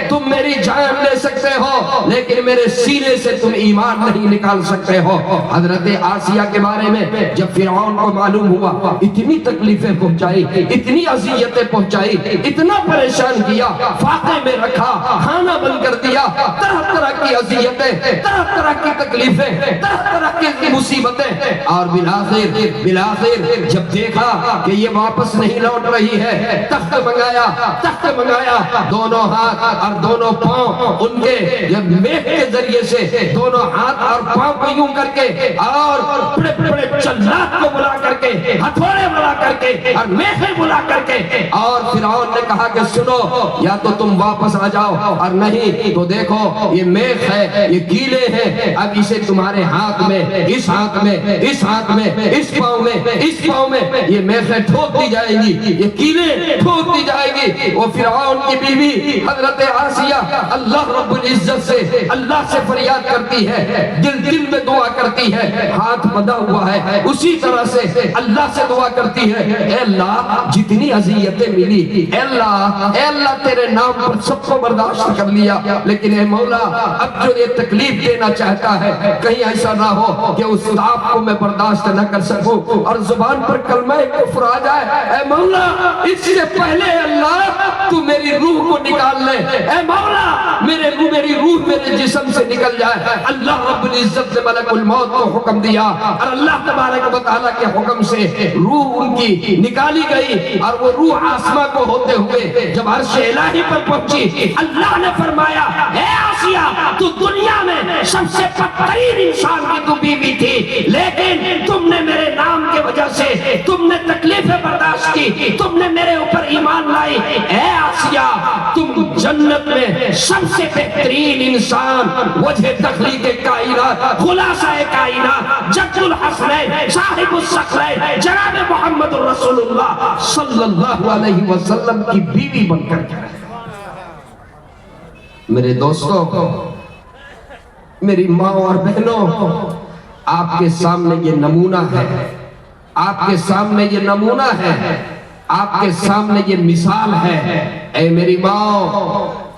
تم میری جان لے سکتے ہو لیکن میرے سینے سے تم ایمان نہیں نکال سکتے ہو۔ حضرت آسیہ کے بارے میں جب فرعون کو معلوم ہوا، اتنی تکلیفیں پہنچائی، اتنی اذیتیں پہنچائی، اتنا پریشان کیا، فاقے میں رکھا، کھانا بند کر دیا، طرح طرح کی اذیتیں، طرح طرح کی تکلیفیں، طرح طرح کی مصیبتیں، اور بالآخر جب دیکھا کہ یہ واپس نہیں لوٹ رہی ہے، تخت منگایا، دونوں ہاتھ اور دونوں پاؤں ان کے میخ کے ذریعے سے دونوں ہاتھ اور پاؤں کو یوں کر کے، اور بڑے بڑے جلاد کو بلا کر کے، ہتھوڑے بلا کر کے اور میخیں بلا کر کے، اور فرعون نے کہا کہ سنو، یا تو تم واپس آ جاؤ اور نہیں تو دیکھو یہ میخ ہے، یہ کیلے ہیں، اب اسے تمہارے ہاتھ میں، اس ہاتھ میں، اس ہاتھ میں، اس پاؤں میں، اس پاؤں میں یہ میخیں ٹھوک دی جائے گی، یہ کیلے ٹھوک دی جائے گی۔ وہ فرعون کی بیوی حضرت آسیہ اللہ رب العزت سے، اللہ سے فریاد کرتی ہے، دل میں دعا کرتی ہے، ہاتھ بندھا ہوا ہے، اسی طرح سے اللہ سے دعا کرتی ہے، اے اللہ جتنی اذیتیں ملی، اے اللہ تیرے نام پر سب کو برداشت کر لیا، لیکن اے مولا اب جو یہ تکلیف دینا چاہتا ہے کہیں ایسا نہ ہو کہ اس عذاب کو میں برداشت نہ کر سکوں اور زبان پر کلمہ کفر آ جائے۔ اے مولا اس سے پہلے اللہ تو میری روح کو نکال لے، اے مولا میری روح میرے جسم سے نکل جائے۔ اللہ رب العزت نے ملک الموت کو حکم دیا اور اللہ تبارک و تعالیٰ کے حکم سے روح ان کی نکالی گئی، اور وہ روح آسماں کو ہوتے ہوئے جب عرش الہی پر پہنچی، اللہ نے فرمایا اے آسیہ تو دنیا میں سب سے بدترین انسان کی تو بیوی تھی، لیکن تم نے میرے نام کے وجہ سے تم نے تکلیفیں برداشت کی، تم نے میرے اوپر ایمان لائی، اے آسیہ تم جنت میں سب سے بہترین انسان، وجہ تخلیق کائنات، خلاصہ کائنات، جد الحسنین، صاحب الثقلین، جناب محمد رسول اللہ صلی اللہ علیہ وسلم کی بیوی بن کر کے رہے۔ میرے دوستوں، میری ماں اور بہنوں، آپ کے سامنے یہ نمونہ ہے، آپ کے سامنے یہ نمونہ ہے، آپ کے سامنے یہ مثال ہے۔ اے میری ماں،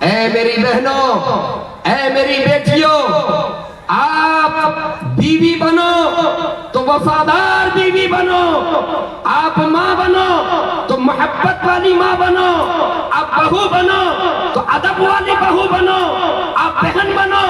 اے میری بہنوں، اے میری بیٹیوں، آپ بیوی بنو تو وفادار بیوی بنو، آپ ماں بنو تو محبت والی ماں بنو، آپ بہو بنو تو ادب والی بہو بنو، آپ بہن بنو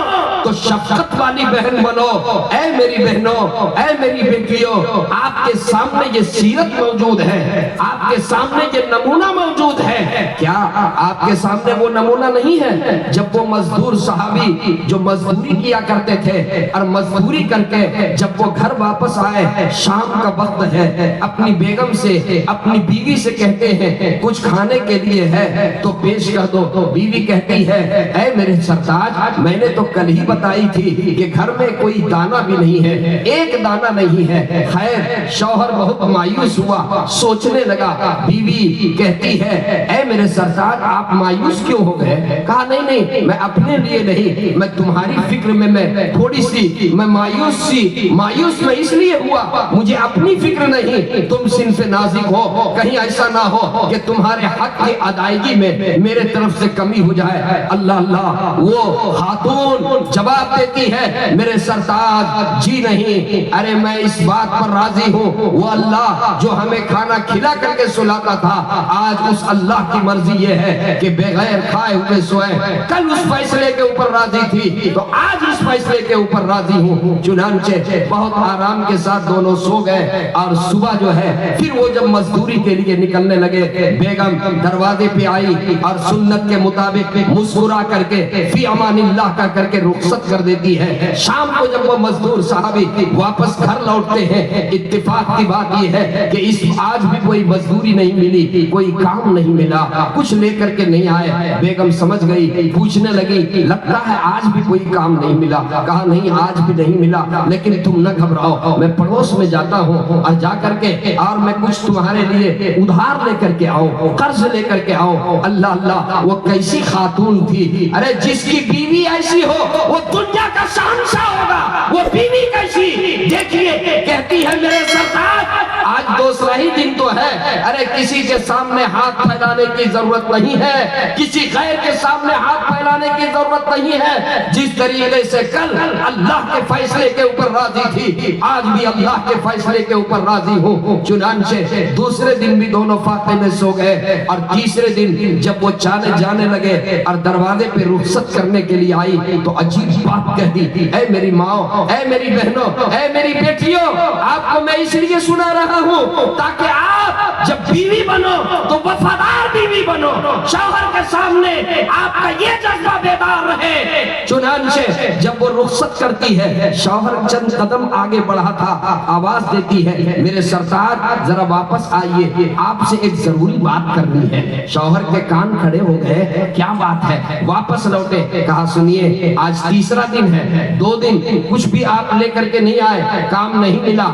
تو شفقت والی بہن بنو۔ اے میری بہنوں، اے میری بیٹیوں، آپ کے سامنے یہ سیرت موجود ہے، آپ کے سامنے یہ نمونہ موجود ہے۔ کیا آپ کے سامنے وہ نمونہ نہیں ہے جب وہ مزدور صحابی جو مزدوری کیا کرتے تھے اور مزدوری کر کے جب وہ گھر واپس آئے، شام کا وقت ہے، اپنی بیگم سے، اپنی بیوی سے کہتے ہیں کچھ کھانے کے لیے ہے تو پیش کر دو۔ بیوی کہتی ہے اے میرے سرتاج میں نے تو کل ہی بتا بتائی تھی کہ گھر میں کوئی دانہ بھی نہیں ہے، ایک دانہ نہیں ہے۔ خیر شوہر بہت مایوس ہوا، سوچنے لگا۔ بیوی کہتی ہے اے میرے سرتاج آپ مایوس کیوں ہو گئے؟ کہا نہیں میں اپنے لیے نہیں، میں تمہاری فکر میں تھوڑی سی میں مایوس میں اس لیے ہوا، مجھے اپنی فکر نہیں، تم صنف نازک ہو، کہیں ایسا نہ ہو کہ تمہارے حق کی ادائیگی میں میرے طرف سے کمی ہو جائے۔ اللہ وہ خاتون جواب دیتی ہے میرے سرتاج جی نہیں، ارے میں اس بات پر راضی ہوں، وہ اللہ جو ہمیں کھانا کھلا کر کے سلاتا تھا، آج اس اللہ کی مرضی یہ ہے کہ بغیر کھائے ہوئے سوئے۔ کل اس فیصلے کے اوپر راضی تھی تو آج اس فیصلے کے اوپر راضی ہوں۔ چنانچہ بہت آرام کے ساتھ دونوں سو گئے، اور صبح جو ہے پھر وہ جب مزدوری کے لیے نکلنے لگے، بیگم دروازے پہ آئی اور سنت کے مطابق مسکرا کر کے فی امان اللہ کا کر کے رخصت کر دیتی ہے۔ شام کو جب وہ مزدور صحابی واپس گھر لوٹتے ہیں، اتفاق کی بات یہ ہے کہ آج بھی کوئی مزدوری نہیں ملی، کوئی کام نہیں ملا، کچھ لے کر کے نہیں آئے۔ بیگم سمجھ گئی، پوچھنے لگی لگتا ہے آج بھی کوئی کام نہیں ملا؟ کہا نہیں آج بھی نہیں ملا، لیکن تم نہ گھبراؤ، میں پڑوس میں جاتا ہوں اور جا کر کے اور میں کچھ تمہارے لیے ادھار لے کر کے آؤں، قرض لے کر کے آؤں۔ اللہ وہ کیسی خاتون تھی، ارے جس کی بیوی ایسی ہو وہ دنیا کا شہنشاہ ہوگا، وہ بیوی کیسی دیکھیے، کہتی ہے میرے سرتاج آج دوسرا ہی دن تو ہے، ارے کسی کے سامنے ہاتھ پھیلانے کی ضرورت نہیں ہے، کسی غیر کے سامنے ہاتھ پھیلانے کی ضرورت نہیں ہے۔ جس طریقے سے کل اللہ کے فیصلے کے اوپر راضی تھی، آج بھی اللہ کے فیصلے کے اوپر راضی ہوں۔ چنانچہ دوسرے دن بھی دونوں فاقے میں سو گئے، اور تیسرے دن جب وہ جانے لگے اور دروازے پہ رخصت کرنے کے لیے آئی تو عجیب بات کہہ دی، اے میری ماں، اے میری بہنوں، اے میری بیٹیوں، آپ کو میں اس لیے سنا رہا ہوں تاکہ آپ جب بیوی بنو تو وفادار بیوی بنو، شوہر کے سامنے آپ کا یہ جذبہ بیدار رہے۔ چنانچہ جب وہ رخصت کرتی ہے، شوہر چند قدم آگے بڑھا تھا، آواز دیتی ہے میرے سرتاج ذرا واپس آئیے، آپ سے ایک ضروری بات کرنی ہے۔ شوہر کے کان کھڑے ہو گئے، کیا بات ہے؟ واپس لوٹے، کہا سنیے آج تیسرا دن ہے، 2 دن کچھ بھی آپ لے کر کے نہیں آئے، کام نہیں ملا،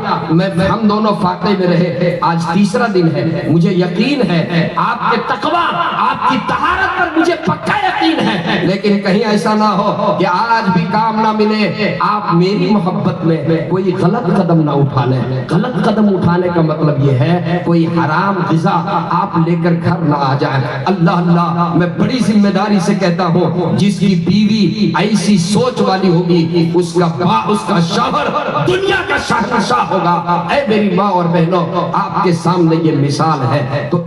ہم دونوں فاقے میں رہے، آج تیسرا دن ہے، مجھے یقین ہے آپ کے تقویٰ، آپ کی طہارت پر مجھے پکا یقین ہے، لیکن کہیں ایسا نہ ہو کہ آج بھی کام نہ ملے، آپ میری محبت میں کوئی غلط قدم نہ اٹھا لیں۔ غلط قدم اٹھانے کا مطلب یہ ہے کوئی حرام غذا آپ لے کر گھر نہ آ جائیں۔ اللہ میں بڑی ذمہ داری سے کہتا ہوں، جس کی بیوی ایسی سوچ والی ہوگی اس کا شوہر دنیا کا شہنشاہ ہوگا۔ اے میری ماں اور بہنوں، آپ کے سامنے یہ مثال ہے، تو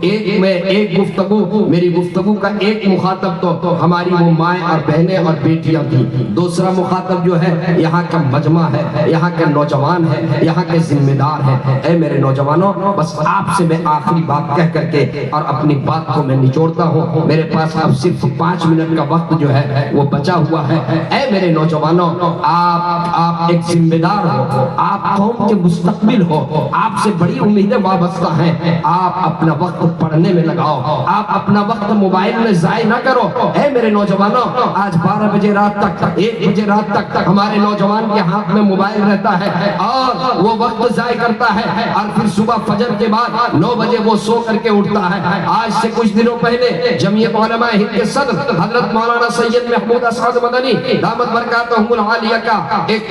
میری گفتگو کا ایک مخاطب تو ہماری وہ مائیں اور بہنیں اور بیٹیاں تھی، دوسرا مخاطب جو ہے یہاں کا مجمع ہے، یہاں کے نوجوان ہے، یہاں کے ذمہ دار ہے۔ اے میرے نوجوانوں، بس آپ سے میں آخری بات کہہ کر کے اور اپنی بات کو میں نچوڑتا ہوں، میرے پاس اب صرف 5 منٹ کا وقت جو ہے وہ بچا ہوا ہے۔ اے میرے نوجوانوں، آپ ایک ذمہ دار ہو، آپ قوم کے مستقبل ہو، آپ سے بڑی امیدیں وابستہ ہیں، آپ اپنا وقت پڑھنے میں لگاؤ، آپ اپنا وقت موبائل میں ضائع نہ کرو۔ اے میرے نوجوانوں، آج 12 بجے رات تک، 1 بجے رات تک ہمارے نوجوان کے ہاتھ میں موبائل رہتا ہے اور وہ وقت ضائع کرتا ہے، اور پھر صبح فجر کے بعد 9 بجے وہ سو کر کے اٹھتا ہے۔ آج سے کچھ دنوں پہلے جمعیت علماء ہند کے صدر حضرت مولانا سید محمود اسعد مدنی دامت برکاتہم العالیہ کا ایک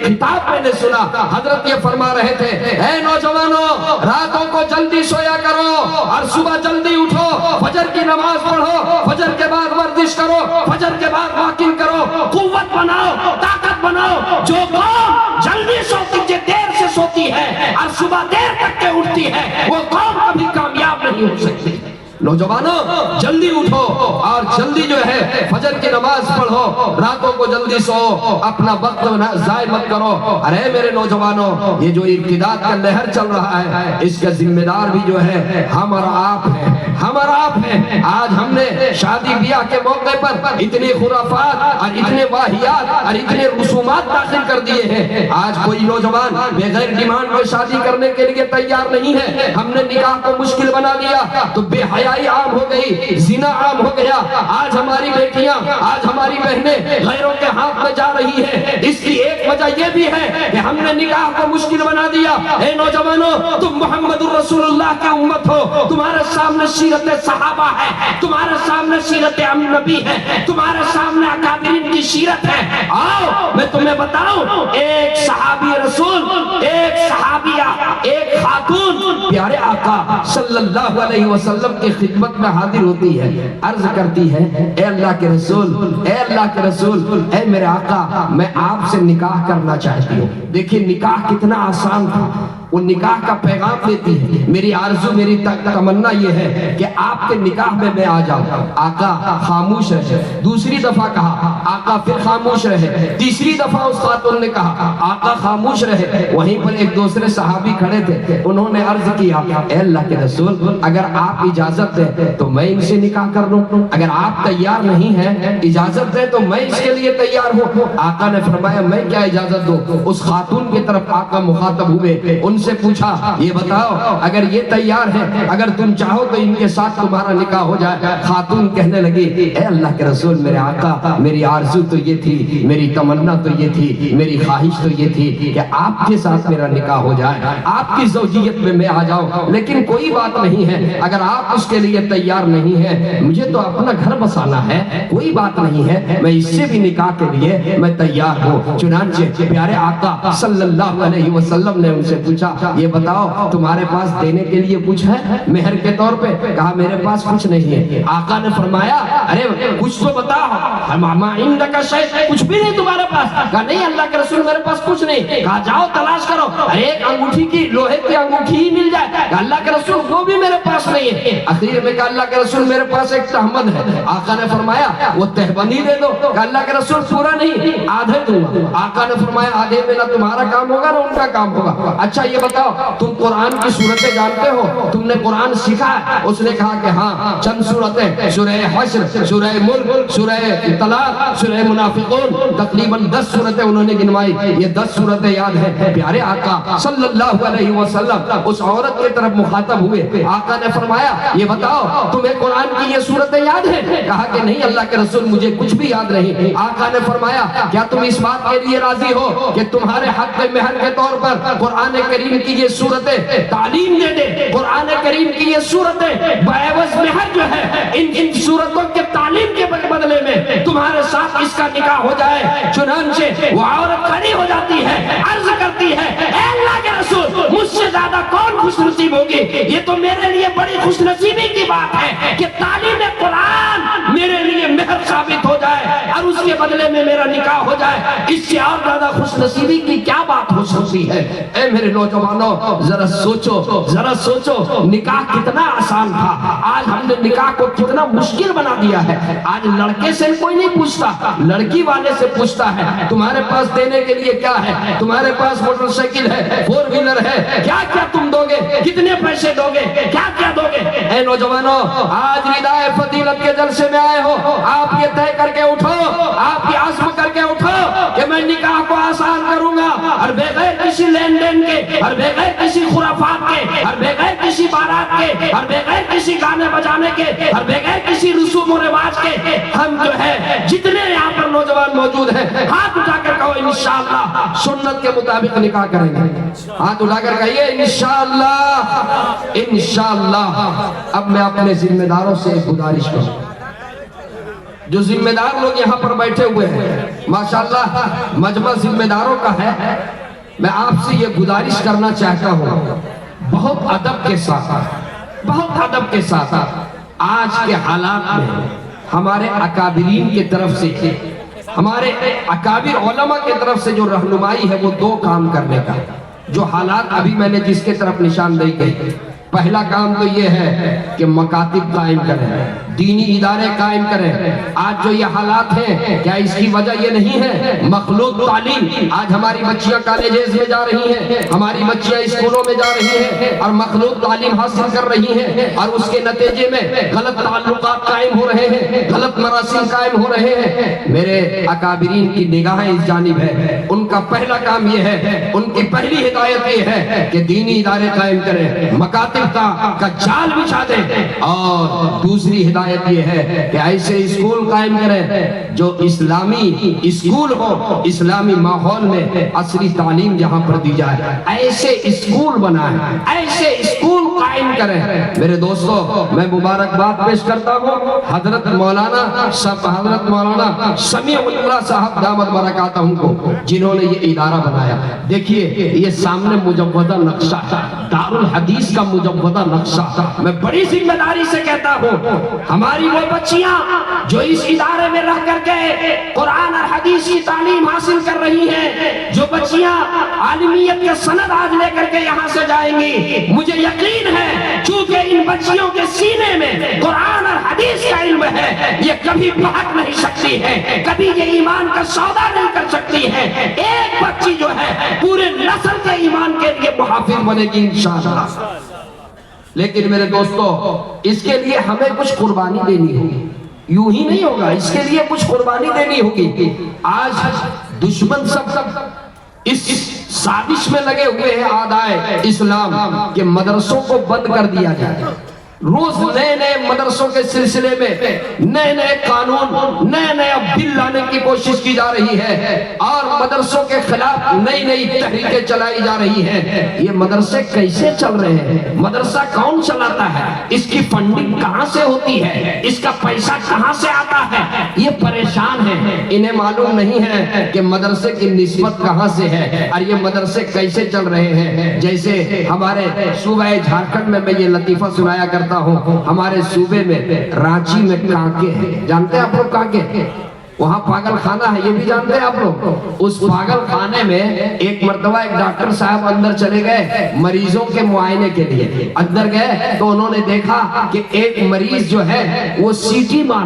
خطاب میں نے سنا، حضرت یہ فرما رہے تھے، اے نوجوانوں، راتوں کو جلدی سویا کرو اور صبح جلدی اٹھو، فجر کی نماز پڑھو، فجر کے بعد ورزش کرو، فجر کے بعد واکنگ کرو، قوت بناؤ، طاقت بناؤ۔ جو قوم جلدی سوتی، دیر سے سوتی ہے اور صبح دیر تک کے اٹھتی ہے، وہ قوم کبھی کامیاب نہیں ہو سکتی۔ نوجوانوں جلدی اٹھو اور جلدی جو ہے فجر کی نماز پڑھو، راتوں کو جلدی سو، اپنا وقت ضائع مت کرو۔ ارے میرے نوجوانوں، یہ جو ارتداد کا لہر چل رہا ہے، اس کا ذمہ دار بھی جو ہے ہم اور آپ ہیں، ہم اور آپ ہیں۔ آج ہم نے شادی بیاہ کے موقع پر اتنے خرافات اور اتنے واہیات اور اتنے رسومات داخل کر دیے ہیں، آج کوئی نوجوان بغیر ڈیمانڈ میں شادی کرنے کے لیے تیار نہیں ہے۔ ہم نے نکاح کو مشکل بنا دیا تو بے حیا حیائی عام ہو گئی، زنا عام ہو گیا. آج ہماری بیٹیاں، آج ہماری بہنیں غیروں کے ہاتھ میں جا رہی ہیں. اس کی ایک وجہ یہ بھی ہے کہ ہم نے نکاح کو مشکل بنا دیا. اے نوجوانوں، تم محمد الرسول اللہ کی امت ہو، تمہارے سامنے سیرت صحابہ ہے، تمہارے سامنے سیرت نبی ہے، تمہارے سامنے اکابرین کی سیرت ہے. آؤ میں تمہیں بتاؤں، ایک صحابی رسول، ایک صحابیہ، ایک خاتون پیارے آقا صلی اللہ علیہ وسلم کی خدمت میں حاضر ہوتی ہے، عرض کرتی ہے اے اللہ کے رسول، اے اللہ کے رسول، اے میرے آقا میں آپ سے نکاح کرنا چاہتی ہوں. دیکھیں نکاح کتنا آسان تھا. وہ نکاح کا پیغام دیتی ہے، میری آرزو، میری تمنا یہ ہے کہ آپ کے نکاح میں میں آ جاؤں. آقا خاموش رہے. دوسری دفعہ کہا، آقا پھر خاموش رہے. تیسری دفعہ اس خاتون نے کہا، آقا خاموش رہے. وہیں پر ایک دوسرے صحابی کھڑے تھے، انہوں نے عرض کیا اے اللہ کے رسول اگر آپ اجازت دیں تو میں ان سے نکاح کر لوں، اگر آپ تیار نہیں ہیں اجازت دیں تو میں اس کے لیے تیار ہوں. آقا نے فرمایا میں کیا اجازت دوں. اس خاتون کی طرف آقا مخاطب ہوئے، ان سے پوچھا یہ بتاؤ اگر یہ تیار ہے، اگر تم چاہو تو ان کے ساتھ تمہارا نکاح ہو جائے. خاتون کہنے لگی اے اللہ کے رسول میرے آقا میری آرزو تو یہ تھی، میری تمنا تو یہ تھی، میری خواہش تو یہ تھی کہ آپ کے ساتھ میرا نکاح ہو جائے، آپ کی زوجیت میں آ جاؤں. لیکن کوئی بات نہیں ہے، اگر آپ اس کے لیے تیار نہیں ہیں، مجھے تو اپنا گھر بسانا ہے، کوئی بات نہیں ہے، میں اس سے بھی نکاح کے لیے میں تیار ہوں. چنانچہ پیارے آقا صلی اللہ علیہ وسلم نے ان سے پوچھا یہ بتاؤ تمہارے پاس دینے کے لیے کچھ ہے مہر کے طور پہ؟ کہا میرے پاس کچھ نہیں ہے. آقا نے فرمایا ارے کچھ تو بتاؤ، ما عندک شیء، کچھ بھی نہیں تمہارے پاس؟ کہا نہیں اللہ کے رسول میرے پاس کچھ نہیں. کہا جاؤ تلاش کرو. ارے ایک انگوٹھی کی، لوہے کی انگوٹھی ہی مل جائے. کہا اللہ کے رسول وہ بھی میرے پاس نہیں ہے. اخیر میں کہا اللہ کے رسول میرے پاس ایک تہمد ہے. آقا نے فرمایا وہ تہبندی دے دو. کہا اللہ کے رسول پورا نہیں، آدھے دوں گا. آقا نے فرمایا آدھے میں نہ تمہارا کام ہوگا نہ ان کا کام ہوگا. اچھا یہ بتاؤ تم قرآن کی صورتیں جانتے ہو، تم نے قرآن سیکھا ہے؟ اس نے کہا کہ ہاں چند صورتیں، سورہ حشر، سورہ ملک، سورہ طلاق، سورہ منافقون، تقریباً 10 صورتیں انہوں نے گنوائی. یہ 10 صورتیں یاد ہیں. پیارے آقا صلی اللہ علیہ وسلم اس عورت کی طرف مخاطب ہوئے. آقا نے فرمایا یہ بتاؤ تمہیں قرآن کی یہ صورتیں یاد ہیں؟ کہا کہ نہیں اللہ کے رسول مجھے کچھ بھی یاد نہیں. آقا نے فرمایا کیا تم اس بات کے لیے راضی ہو کہ تمہارے حق مہر کے طور پر قرآن کریم کی یہ صورتیں تعلیم دے دے؟ قرآن کریم کی یہ صورتیں بعوض مہر جو ہے ان صورتوں کے تعلیم کے بدلے میں تمہارے ساتھ اس کا نکاح ہو جائے. چنانچہ وہ عورت کھڑی ہو جاتی ہے، عرض کرتی ہے اے اللہ کے رسول مجھ سے زیادہ کون خوش نصیب ہوگی؟ یہ تو میرے لیے بڑی خوش نصیبی کی بات ہے کہ تعلیم قرآن میرے لیے مہر ثابت ہو جائے اور اس کے بدلے میں میرا نکاح ہو جائے. اس سے اور زیادہ خوش نصیبی کی کیا بات ہو سکتی ہے؟ اے میرے نوجوانوں ذرا سوچو، ذرا سوچو نکاح کتنا آسان تھا، آج ہم نے نکاح کو کتنا مشکل بنا دیا ہے. آج لڑکے سے کوئی نہیں پوچھتا، لڑکی والے سے پوچھتا ہے تمہارے پاس دینے کے لیے کیا ہے؟ تمہارے پاس موٹر سائیکل ہے، 4 ویلر ہے، کیا کیا تم دو گے؟ کتنے پیسے دو گے؟ کیا کیا دو گے؟ اے نوجوانوں آج ندائے فضیلت کے جلسے میں آئے ہو، آپ یہ طے کر کے اٹھو، آپ یہ عزم کر کے اٹھو کہ میں نکاح کو آسان کروں گا اور بغیر کسی لین دین کے، اور بغیر کسی خرافات کے، اور بغیر کسی بارات کے، اور بغیر کسی گانے بجانے کے، اور بغیر کسی رسوم و رواج کے، ہم جو ہے جتنے یہاں پر نوجوان موجود ہیں ہاتھ اٹھا کر کہو انشاءاللہ سنت کے مطابق نکاح کریں گے. ہاتھ اٹھا کر کہیے انشاءاللہ، انشاءاللہ. اب میں اپنے ذمہ داروں سے ایک گزارش کروں، جو ذمہ دار لوگ یہاں پر بیٹھے ہوئے ہیں ماشاءاللہ مجمع ذمہ داروں کا ہے، میں آپ سے یہ گزارش کرنا چاہتا ہوں بہت ادب کے ساتھ، بہت ادب کے ساتھ. آج کے حالات میں ہمارے اکابرین کی طرف سے، ہمارے اکابر علماء کی طرف سے جو رہنمائی ہے وہ 2 کام کرنے کا. جو حالات ابھی میں نے جس کے طرف نشاندہی کی، پہلا کام تو یہ ہے کہ مکاتب قائم کریں، دینی ادارے قائم کریں۔ آج جو یہ حالات ہیں کیا اس کی وجہ یہ نہیں ہے مخلوط تعلیم؟ آج ہماری بچیاں کالجز میں جا رہی ہیں، ہماری بچیاں اسکولوں میں جا رہی ہیں اور مخلوط تعلیم حاصل کر رہی ہیں، اور اس کے نتیجے میں غلط تعلقات قائم ہو رہے ہیں، غلط مراسم قائم ہو رہے ہیں۔ میرے اکابرین کی نگاہیں اس جانب ہے، ان کا پہلا کام یہ ہے، ان کی پہلی ہدایت یہ ہے کہ دینی ادارے قائم کریں، مکاتب کا جال بچھا دیں، اور دوسری ہدایت یہ ہے کہ ایسے اسکول قائم کریں جو اسلامی اسکول ہو، اسلامی ماحول میں عصری تعلیم جہاں پر دی جائے، ایسے اسکول بنائیں، ایسے اسکول قائم کریں۔ میرے دوستو، میں مبارکباد پیش کرتا ہوں حضرت مولانا سمیع اللہ صاحب دامت برکاتہم کو، جنہوں نے یہ ادارہ بنایا۔ دیکھیے یہ سامنے مجودہ نقشہ، دار الحدیث کا مجودہ نقشہ۔ میں بڑی ذمہ داری سے کہتا ہوں، ہماری وہ بچیاں جو اس ادارے میں رہ کر کے قرآن اور حدیث کی تعلیم حاصل کر رہی ہیں، جو بچیاں عالمیت کے سند آج لے کر کے یہاں سے جائیں گی، مجھے یقین ہے چونکہ ان بچیوں کے سینے میں قرآن اور حدیث کا علم ہے، یہ کبھی بھٹک نہیں سکتی ہے، کبھی یہ ایمان کا سودا نہیں کر سکتی ہے۔ ایک بچی جو ہے پورے نسل کے ایمان کے لیے محافظ بنے گی انشاءاللہ۔ لیکن میرے دوستو، اس کے لیے ہمیں کچھ قربانی دینی ہوگی، یوں ہی نہیں ہوگا، اس کے لیے کچھ قربانی دینی ہوگی۔ آج دشمن سب اس سازش میں لگے ہوئے ہیں اعدائے اسلام کے مدرسوں کو بند کر دیا جائے۔ روز نئے نئے مدرسوں کے سلسلے میں نئے نئے قانون، نئے نئے بل لانے کی کوشش کی جا رہی ہے، اور مدرسوں کے خلاف نئی نئی تحریکیں چلائی جا رہی ہیں۔ یہ مدرسے کیسے چل رہے ہیں؟ مدرسہ کون چلاتا ہے؟ اس کی فنڈنگ کہاں سے ہوتی ہے؟ اس کا پیسہ کہاں سے آتا ہے؟ یہ پریشان ہیں، انہیں معلوم نہیں ہے کہ مدرسے کی نسبت کہاں سے ہے اور یہ مدرسے کیسے چل رہے ہیں۔ جیسے ہمارے صوبہ جھارکھنڈ میں میں یہ لطیفہ سنایا کرتا ہوں، ہمارے صوبے میں رانچی میں کانکے ہیں، جانتے ہیں آپ لوگ کانکے؟ وہاں پاگل خانہ ہے، یہ بھی جانتے ہیں آپ لوگ؟ اس پاگل خانے میں ایک مرتبہ ایک ڈاکٹر صاحب اندر چلے گئے مریضوں کے معائنے کے لیے۔ اندر گئے تو انہوں نے دیکھا کہ ایک مریض جو ہے وہ سیٹی مار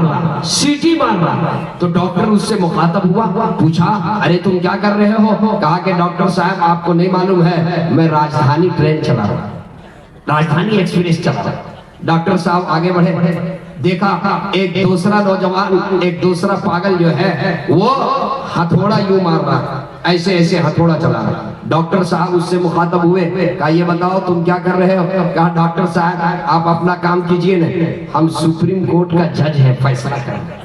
رہا، تو ڈاکٹر اس سے مخاطب ہوا، پوچھا ارے تم کیا کر رہے ہو؟ کہا کہ ڈاکٹر صاحب آپ کو نہیں معلوم ہے میں راجدھانی ٹرین چلا رہا ہوں، راجدھانی ایکسپریس چلا رہا ہوں۔ ڈاکٹر صاحب آگے بڑھے، دیکھا ایک دوسرا نوجوان، ایک دوسرا پاگل جو ہے وہ ہتھوڑا یوں مار رہا، ایسے ایسے ہتھوڑا چلا رہا۔ ڈاکٹر صاحب اس سے مخاطب ہوئے، کہا یہ بتاؤ تم کیا کر رہے ہو؟ کہا ڈاکٹر صاحب آپ اپنا کام کیجئے نا، ہم سپریم کورٹ کا جج ہے، فیصلہ کر دیں،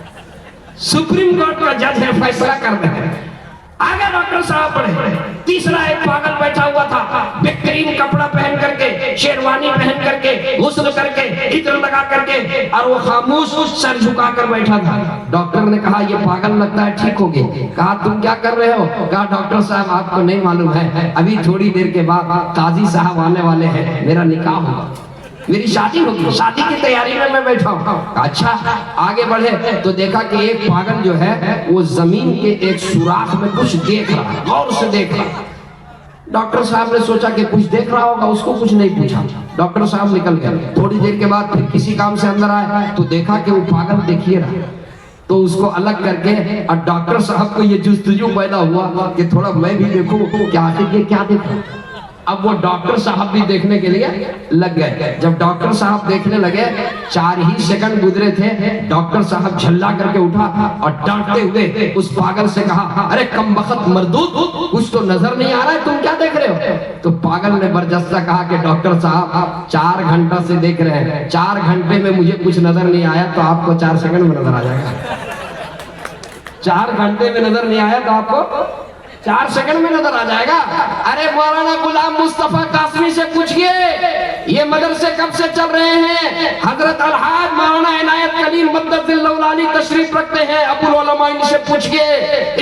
سپریم کورٹ کا جج ہے، فیصلہ کر دیں۔ آگے ڈاکٹر صاحب بڑھے، تیسرا ایک پاگل بیٹھا ہوا تھا، بہترین کپڑا پہن کر کے، شیروانی پہن کر کے، غسل کر کے، عطر لگا کر کے، اور وہ خاموش سر جھکا کر بیٹھا تھا۔ ڈاکٹر نے کہا یہ پاگل لگتا ہے ٹھیک ہو گئے۔ کہا تم کیا کر رہے ہو؟ کہا ڈاکٹر صاحب آپ کو نہیں معلوم ہے ابھی تھوڑی دیر کے بعد قاضی صاحب آنے والے ہیں، میرا نکاح ہوگا، میری شادی ہوگی، شادی کی تیاری میں بیٹھا ہوں۔ اچھا آگے بڑھے تو دیکھا کہ ایک پاگل جو ہے وہ زمین کے ایک سوراخ میں کچھ دیکھ رہا، غور سے دیکھ رہا۔ ڈاکٹر صاحب نے سوچا کہ کچھ دیکھ رہا ہوگا، اس کو کچھ نہیں پوچھا، ڈاکٹر صاحب نکل گئے۔ تھوڑی دیر کے بعد پھر کسی کام سے اندر آئے تو دیکھا کہ وہ پاگل دیکھیے رہا، تو اس کو الگ کر کے، اور ڈاکٹر صاحب کو یہ جستجو پیدا ہوا کہ تھوڑا میں بھی دیکھوں کیا آخر یہ کیا دیکھوں۔ اب وہ ڈاکٹر صاحب بھی دیکھنے کے لیے لگ گئے۔ جب ڈاکٹر صاحب دیکھنے لگے 4 ہی سیکنڈ گزرے تھے، ڈاکٹر صاحب جھلا کر کے اٹھا اور ڈانٹتے ہوئے اس پاگل سے کہا ارے کم بخت مردود، کچھ تو نظر نہیں آ رہا ہے، تم کیا دیکھ رہے ہو؟ تو پاگل نے برجستہ کہا کہ ڈاکٹر صاحب آپ 4 گھنٹہ سے دیکھ رہے ہیں، 4 گھنٹے میں مجھے کچھ نظر نہیں آیا تو آپ کو 4 سیکنڈ میں نظر آ جائے گا۔ 4 گھنٹے میں نظر نہیں آیا تو آپ کو 4 سیکنڈ میں نظر آ جائے گا۔ ارے مولانا غلام مصطفیٰ قاسمی سے پوچھئے یہ مدرسے کب سے چل رہے ہیں؟ حضرت الحاج مولانا عنایت کلیل مدد اللہ علی تشریف رکھتے ہیں، ابو العلماء ان سے پوچھئے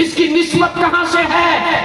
اس کی نسبت کہاں سے ہے؟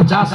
50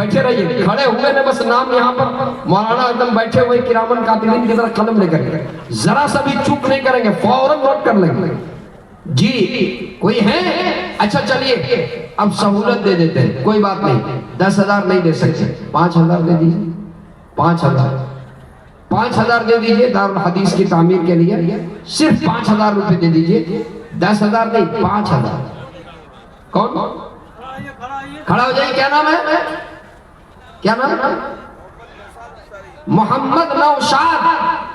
بیٹھے رہیے، کھڑے ہوئے نے بس نام یہاں پر مولانا اعظم بیٹھے ہوئے کرامن کاتبین کی طرح قلم لے کر کے ذرا سا بھی چوک نہیں کریں گے، فوراً نوٹ کر لیں گے. جی کوئی ہے؟ اچھا چلیے اب سہولت دے دیتے ہیں، کوئی بات نہیں، 10,000 نہیں دے سکتے، 5,000 دے دیجیے. 5,000 دے دیجیے دارالحدیث کی تعمیر کے لیے، صرف 5,000 روپے دے دیجیے، 10,000 نہیں 5,000. کون کھڑا ہو جائے؟ کیا نام ہے؟ کیا نام ہے؟ محمد نوشاد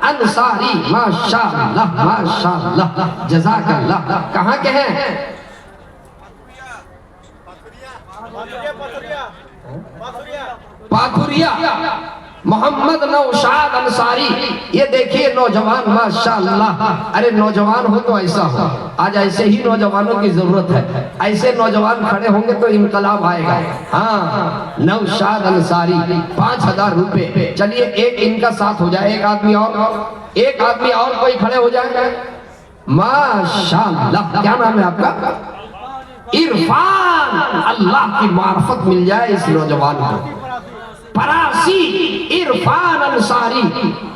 انصاری. ماشاءاللہ ماشاءاللہ جزاک اللہ. کہاں کے ہیں؟ پاتھوریا. محمد نوشاد انصاری. یہ دیکھیے نوجوان ماشاءاللہ. ارے نوجوان ہو تو ایسا ہو، آج ایسے ہی نوجوانوں کی ضرورت ہے. ایسے نوجوان کھڑے ہوں گے تو انقلاب آئے گا. ہاں نوشاد انصاری 5,000 روپے. چلیے ایک ان کا ساتھ ہو جائے، ایک آدمی اور کوئی کھڑے ہو جائے. ماشاءاللہ. کیا نام ہے آپ کا؟ عرفان. اللہ کی معرفت مل جائے اس نوجوان کو. پراسی عرفان انصاری.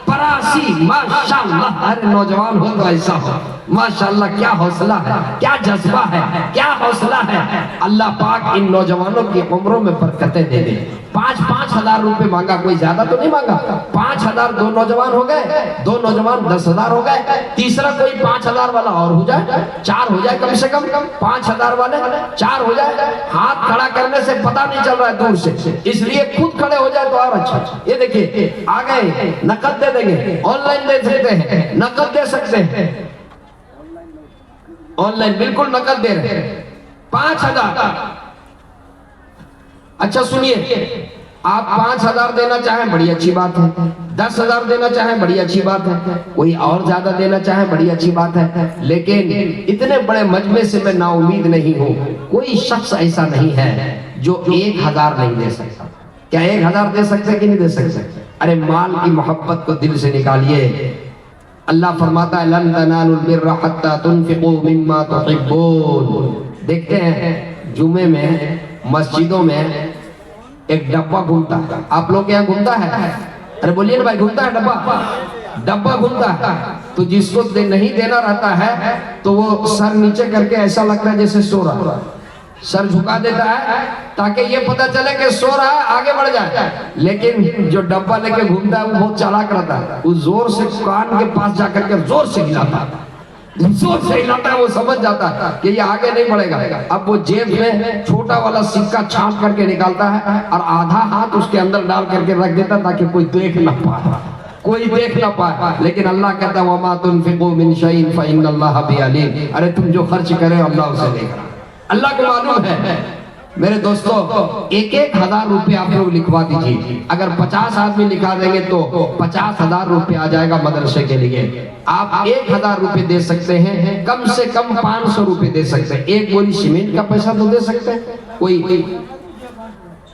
پراسی ماشاءاللہ. ارے نوجوان ہو تو ایسا ہو ماشاءاللہ. کیا حوصلہ ہے، کیا جذبہ ہے، کیا حوصلہ ہے. اللہ پاک ان نوجوانوں کی عمروں میں برکتیں دے دے. 5,000 روپے مانگا، کوئی زیادہ تو نہیں مانگا. 5,000 دو نوجوان ہو گئے، 2 نوجوان 10,000 ہو گئے. تیسرا کوئی 5,000 والا اور ہو جائے، 4 ہو جائے کم سے کم. 5,000 والے 4 ہو جائے. ہاتھ کھڑا کرنے سے پتہ نہیں چل رہا ہے دور سے، اس لیے خود کھڑے ہو جائے تو اور اچھا. یہ دیکھیے آ گئے، نقد دے دیں گے، آن لائن دے سکتے ہیں، نقد دے سکتے ہیں. آن لائن بالکل نقد دے رہے ہیں. 5,000. اچھا سنیے، آپ 5,000 دینا چاہیں بڑی اچھی بات ہے، 10,000 دینا چاہیں بڑی اچھی بات ہے، کوئی اور زیادہ دینا چاہیں بڑی اچھی بات ہے. لیکن اتنے بڑے مجمع سے میں نا امید نہیں ہوں. کوئی شخص ایسا نہیں ہے جو 1,000 نہیں دے سکتا. کیا 1,000 دے سکتے کہ نہیں دے سکتے؟ ارے مال کی محبت کو دل سے نکالیے. اللہ فرماتا ہے لن تنالوا البر حتى تنفقوا مما تحبون. دیکھتے ہیں جمعے میں مسجدوں میں ایک ڈبہ گھومتا ہے. آپ لوگ یہاں گھومتا ہے؟ ارے بولیے نا بھائی، گھومتا ہے ڈبہ گھومتا ہے. تو جس کو نہیں دینا رہتا ہے تو وہ سر نیچے کر کے ایسا لگتا ہے جیسے سو رہا ہے، سر جھکا دیتا ہے تاکہ یہ پتہ چلے کہ سو رہا ہے، آگے بڑھ جائے. لیکن جو ڈبہ لے کے گھومتا ہے وہ بہت چالاک رہتا ہے. وہ زور سے کان کے پاس جا کر کے زور سے ہلاتا ہے. وہ سمجھ جاتا ہے کہ یہ آگے نہیں بڑھے گا. اب وہ جیب میں چھوٹا والا سکہ چھانٹ کر کے نکالتا ہے اور آدھا ہاتھ اس کے اندر ڈال کر کے رکھ دیتا تاکہ کوئی دیکھ نہ پائے. لیکن اللہ کہتا ہے وَمَا تُنْفِقُوا مِنْ شَيْءٍ فَإِنَّ اللَّهَ بِهِ عَلِيمٌ. ارے تم جو خرچ کرے اللہ اسے دے گا. اللہ کو معلوم ہے. میرے دوستو 1,000 روپے آپ لوگ لکھوا دیجیے. اگر 50 آدمی لکھا دیں گے تو 50,000 روپے آ جائے گا مدرسے کے لیے. آپ 1,000 روپے دے سکتے ہیں، کم سے کم 500 روپے دے سکتے ہیں. ایک بوری سیمنٹ کا پیسہ تو دے سکتے ہیں. کوئی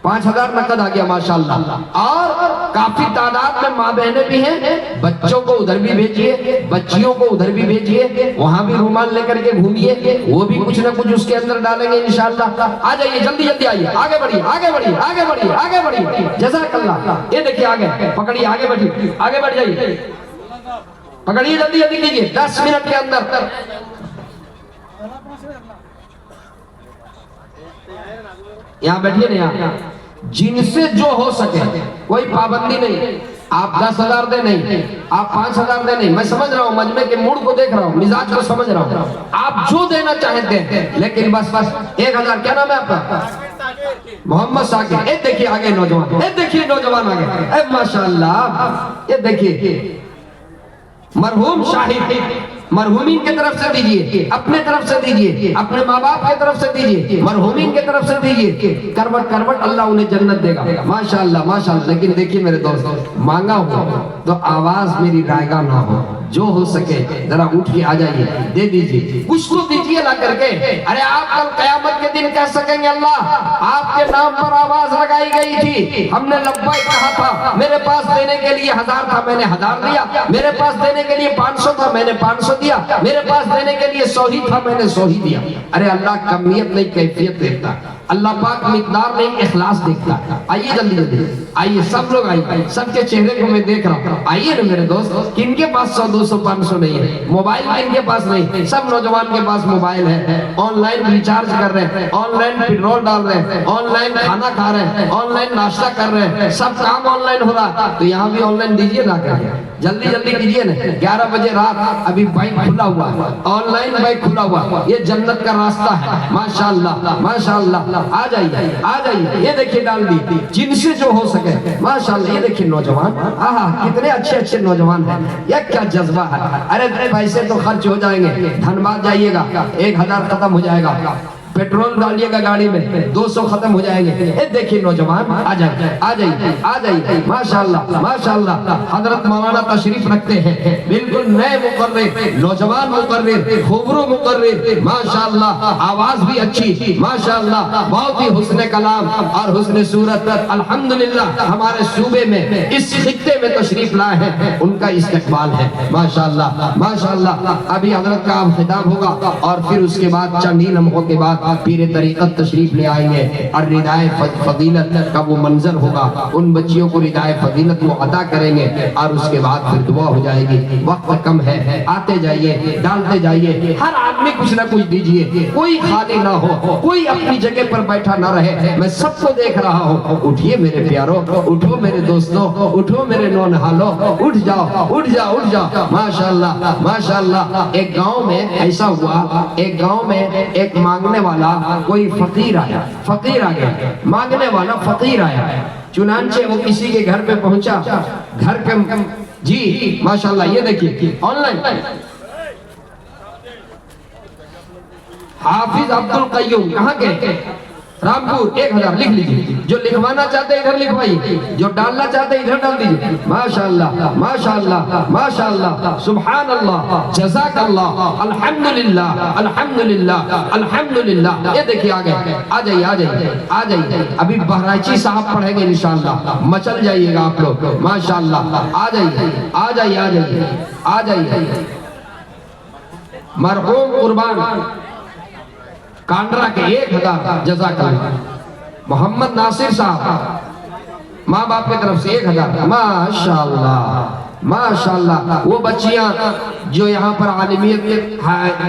5,000 نقد آ گیا ماشاءاللہ. اور کافی تعداد میں ماں بہنیں بھی ہیں، بچوں کو ادھر بھی بھیجیے، بچیوں کو ادھر بھی بھیجیے. وہاں بھی رومال لے کر کے گھومیے، وہ بھی کچھ نہ کچھ اس کے اندر ڈالیں گے انشاءاللہ. آ جائیے جلدی آئیے، آگے بڑھیے. جزاک اللہ. یہ دیکھیے آگے پکڑیے، آگے بڑھ جائیے، پکڑیے جلدی کیجیے. 10 منٹ کے اندر یہاں بیٹھیے نا. یہاں جن سے جو ہو سکے، کوئی پابندی نہیں. آپ 10,000 دے نہیں، آپ 5,000 دے نہیں. میں سمجھ رہا ہوں، مجمع کے موڈ کو دیکھ رہا ہوں، مزاج کو سمجھ رہا ہوں. آپ جو دینا چاہتے ہیں، لیکن بس 1,000. کیا نام ہے آپ کا؟ محمد ثاقب. یہ دیکھیے آگے نوجوان آگے. ماشاءاللہ. یہ دیکھیے مرحوم شاہد، مرحومین کی طرف سے دیجئے، اپنے طرف سے دیجئے، اپنے ماں باپ کی طرف سے دیجئے، مرحومین کی طرف سے دیجئے. کروٹ اللہ انہیں جنت دے گا ماشاءاللہ. لیکن دیکھیے میرے دوست، مانگا ہو تو آواز میری رائگاں نہ ہو. جو ہو سکے ذرا اٹھ کے آ جائیے، دے دیجیے، کچھ تو دیجیے لا کر کے۔ ارے آپ کل قیامت کے دن کہہ سکیں گے اللہ آپ کے نام پر آواز لگائی گئی تھی، ہم نے لبیک کہا تھا، میرے پاس دینے کے لیے 1000 تھا میں نے 1000 دیا، میرے پاس دینے کے لیے 500 تھا میں نے 500 دیا، میرے پاس دینے کے لیے 100 ہی تھا میں نے 100 ہی دیا۔ ارے اللہ کمیت نہیں کیفیت دیکھتا، اللہ پاک مقدار نہیں اخلاص دیکھتا۔ آئیے جلدی جلدی آئیے، سب لوگ آئیے، سب کے چہرے کو میں دیکھ رہا ہوں، آئیے نا میرے دوست۔ کن کے پاس 100 200 500 نہیں ہے، موبائل کن کے پاس نہیں، سب نوجوان کے پاس موبائل ہے، آن لائن ریچارج کر رہے ہیں، آن لائن پیٹرول ڈال رہے ہیں، آن لائن کھانا کھا رہے ہیں، آن لائن ناشتہ کر رہے ہیں، سب کام آن لائن ہو رہا، تو یہاں بھی آن لائن دیجیے نا کر کے، جلدی جلدی کیجیے نا۔ 11 بجے رات ابھی بینک کھلا ہوا ہے، آن لائن بینک کھلا ہوا، یہ جنت کا راستہ ہے، ماشاءاللہ ماشاءاللہ۔ آ جائیے آ جائیے، یہ دیکھیے ڈال دی، جن سے جو ہو سکے ماشاءاللہ۔ یہ دیکھیے نوجوان، آہا کتنے اچھے اچھے نوجوان ہیں، یہ کیا جذبہ ہے۔ ارے پیسے تو خرچ ہو جائیں گے، دھنباد جائیے گا 1000 ختم ہو جائے گا، پیٹرول ڈالیے گا گاڑی میں 200 ختم ہو جائیں گے۔ اے دیکھیے نوجوان، آ جائیے آ جائیے آ جائیے، ماشاءاللہ ماشاءاللہ۔ حضرت مولانا تشریف رکھتے ہیں، بالکل نئے مقرر، نوجوان مقرر، خوبرو مقرر، ماشاءاللہ، آواز بھی اچھی، ماشاءاللہ، بہت ہی حسن کلام اور حسن صورت۔ الحمدللہ ہمارے صوبے میں اس خطے میں تشریف لائے ہیں، ان کا استقبال ہے، ماشاءاللہ ماشاءاللہ۔ ابھی حضرت کا خطاب ہوگا اور پھر اس کے بعد چند ہی لمحوں کے بعد پیر طریقت تشریف لے آئیں گے اور ردائے فضیلت کا وہ منظر ہوگا، ان بچیوں کو ردائے فضیلت وہ عطا کریں گے اور اس کے بعد پھر دعا ہو جائے گی۔ وقت کم ہے، آتے جائیے، ڈالتے جائیے، ہر آدمی کچھ نہ کچھ دیجیے، کوئی خالی نہ ہو، کوئی اپنی جگہ پر بیٹھا نہ رہے، میں سب کو دیکھ رہا ہوں۔ اٹھیے میرے پیارو، اٹھو میرے دوستوں، اٹھو میرے نونہالوں، اٹھ جاؤ اٹھ جاؤ اٹھ جاؤ، ماشاءاللہ ماشاءاللہ۔ ایک گاؤں میں ایسا ہوا، ایک گاؤں میں ایک مانگنے والا کوئی فقیر آیا، فقیر آ گیا، مانگنے والا فقیر آیا، چنانچہ وہ کسی کے گھر پہ پہنچا، گھر کے جی ماشاءاللہ۔ یہ دیکھیے آن لائن حافظ عبدالقیوم کہاں گئے؟ رامپور 1000 لکھ لیجیے، جو لکھوانا چاہتے ادھر لکھوائیے، جو ڈالنا چاہتے ادھر ڈال دیجیے۔ ماشاءاللہ ماشاءاللہ ماشاءاللہ، سبحان اللہ، جزاک اللہ، الحمدللہ الحمدللہ الحمدللہ۔ یہ دیکھیے آ گئے، آ جائیے آ جائیے آ جائیے۔ ابھی بہرائچی صاحب پڑھیں گے انشاءاللہ، مچل جائیے گا آپ لوگ، ماشاءاللہ۔ آ جائیے آ جائیے آ جائیے آ جائیے۔ مرحوم قربان کانڈرا کے 1000 جزاک اللہ۔ محمد ناصر صاحب ماں باپ کی طرف سے 1000، ماشاءاللہ ماشاءاللہ۔ وہ بچیاں جو یہاں پر عالمیت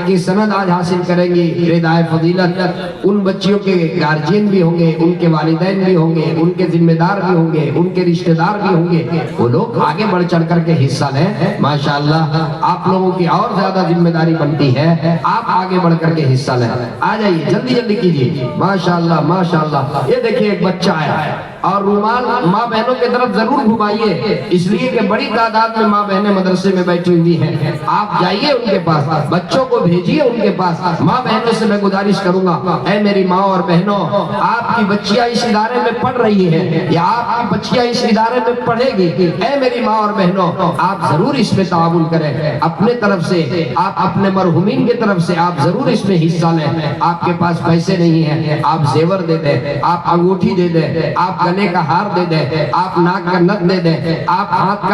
کی سند آج حاصل کریں گی، ردائے فضیلت، ان بچیوں کے گارجین بھی ہوں گے، ان کے والدین بھی ہوں گے، ان کے ذمہ دار بھی ہوں گے، ان کے رشتہ دار بھی ہوں گے، وہ لوگ آگے بڑھ چڑھ کر کے حصہ لیں، ماشاءاللہ۔ آپ لوگوں کی اور زیادہ ذمہ داری بنتی ہے، آپ آگے بڑھ کر کے حصہ لیں۔ آ جائیے جلدی جلدی کیجیے، ماشاءاللہ ماشاءاللہ۔ یہ دیکھیے ایک بچہ آیا ہے، اور رومال ماں بہنوں کی طرف ضرور گھمائیے، اس لیے کہ بڑی تعداد میں ماں بہنیں مدرسے میں بیٹھی ہوئی ہیں، آپ جائیے ان کے پاس، بچوں کو بھیجیے ان کے پاس۔ ماں بہنوں سے میں گزارش کروں گا، اے میری ماں اور بہنوں، آپ کی بچیاں اس ادارے میں پڑھ رہی ہیں یا آپ کی بچیاں اس ادارے میں پڑھے گی، اے میری ماں اور بہنوں، آپ ضرور اس میں تعاون کریں، اپنے طرف سے، آپ اپنے مرحومین کی طرف سے آپ ضرور اس میں حصہ لیں۔ آپ کے پاس پیسے نہیں ہیں، آپ زیور دے دیں، آپ انگوٹھی دے دیں، آپ گلے کا ہار دے دیں، آپ ناک کا نت دے دیں، آپ ہاتھ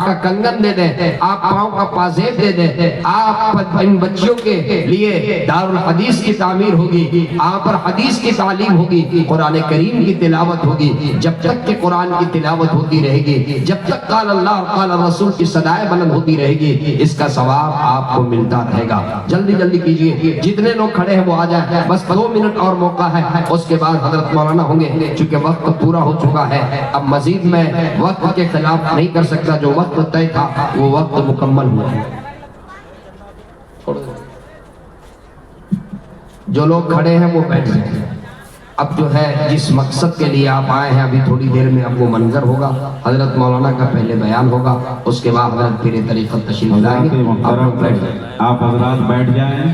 کا کنگن دے دیں، آپ پاؤں کا پازیب دے دیں۔ آپ ان بچیوں کے لیے دارالحدیث کی تعمیر ہوگی، آپ پر حدیث کی تعلیم ہوگی، قرآن کریم کی تلاوت ہوگی۔ جب تک کہ قرآن کی تلاوت ہوتی رہے گی، جب تک قال اللہ قال رسول کی صدائیں بلند ہوتی رہے گی، اس کا ثواب آپ کو ملتا رہے گا۔ جلدی جلدی کیجیے، جتنے لوگ کھڑے ہیں وہ آ جائیں، بس 2 منٹ اور موقع ہے، اس کے بعد حضرت مولانا ہوں گے، چونکہ وقت پورا ہو چکا ہے۔ اب مزید میں وقت کے خلاف نہیں کر سکتا، جو وقت طے تھا وہ وقت مکمل ہوا ہے۔ جو لوگ کھڑے ہیں وہ بیٹھ جائیں۔ اب جو ہے جس مقصد کے لیے آپ آئے ہیں، ابھی تھوڑی دیر میں اب وہ منظر ہوگا، حضرت مولانا کا پہلے بیان ہوگا، اس کے بعد حضرت پیر طریقت تشریف لائیں گے۔ آپ حضرات بیٹھ جائیں۔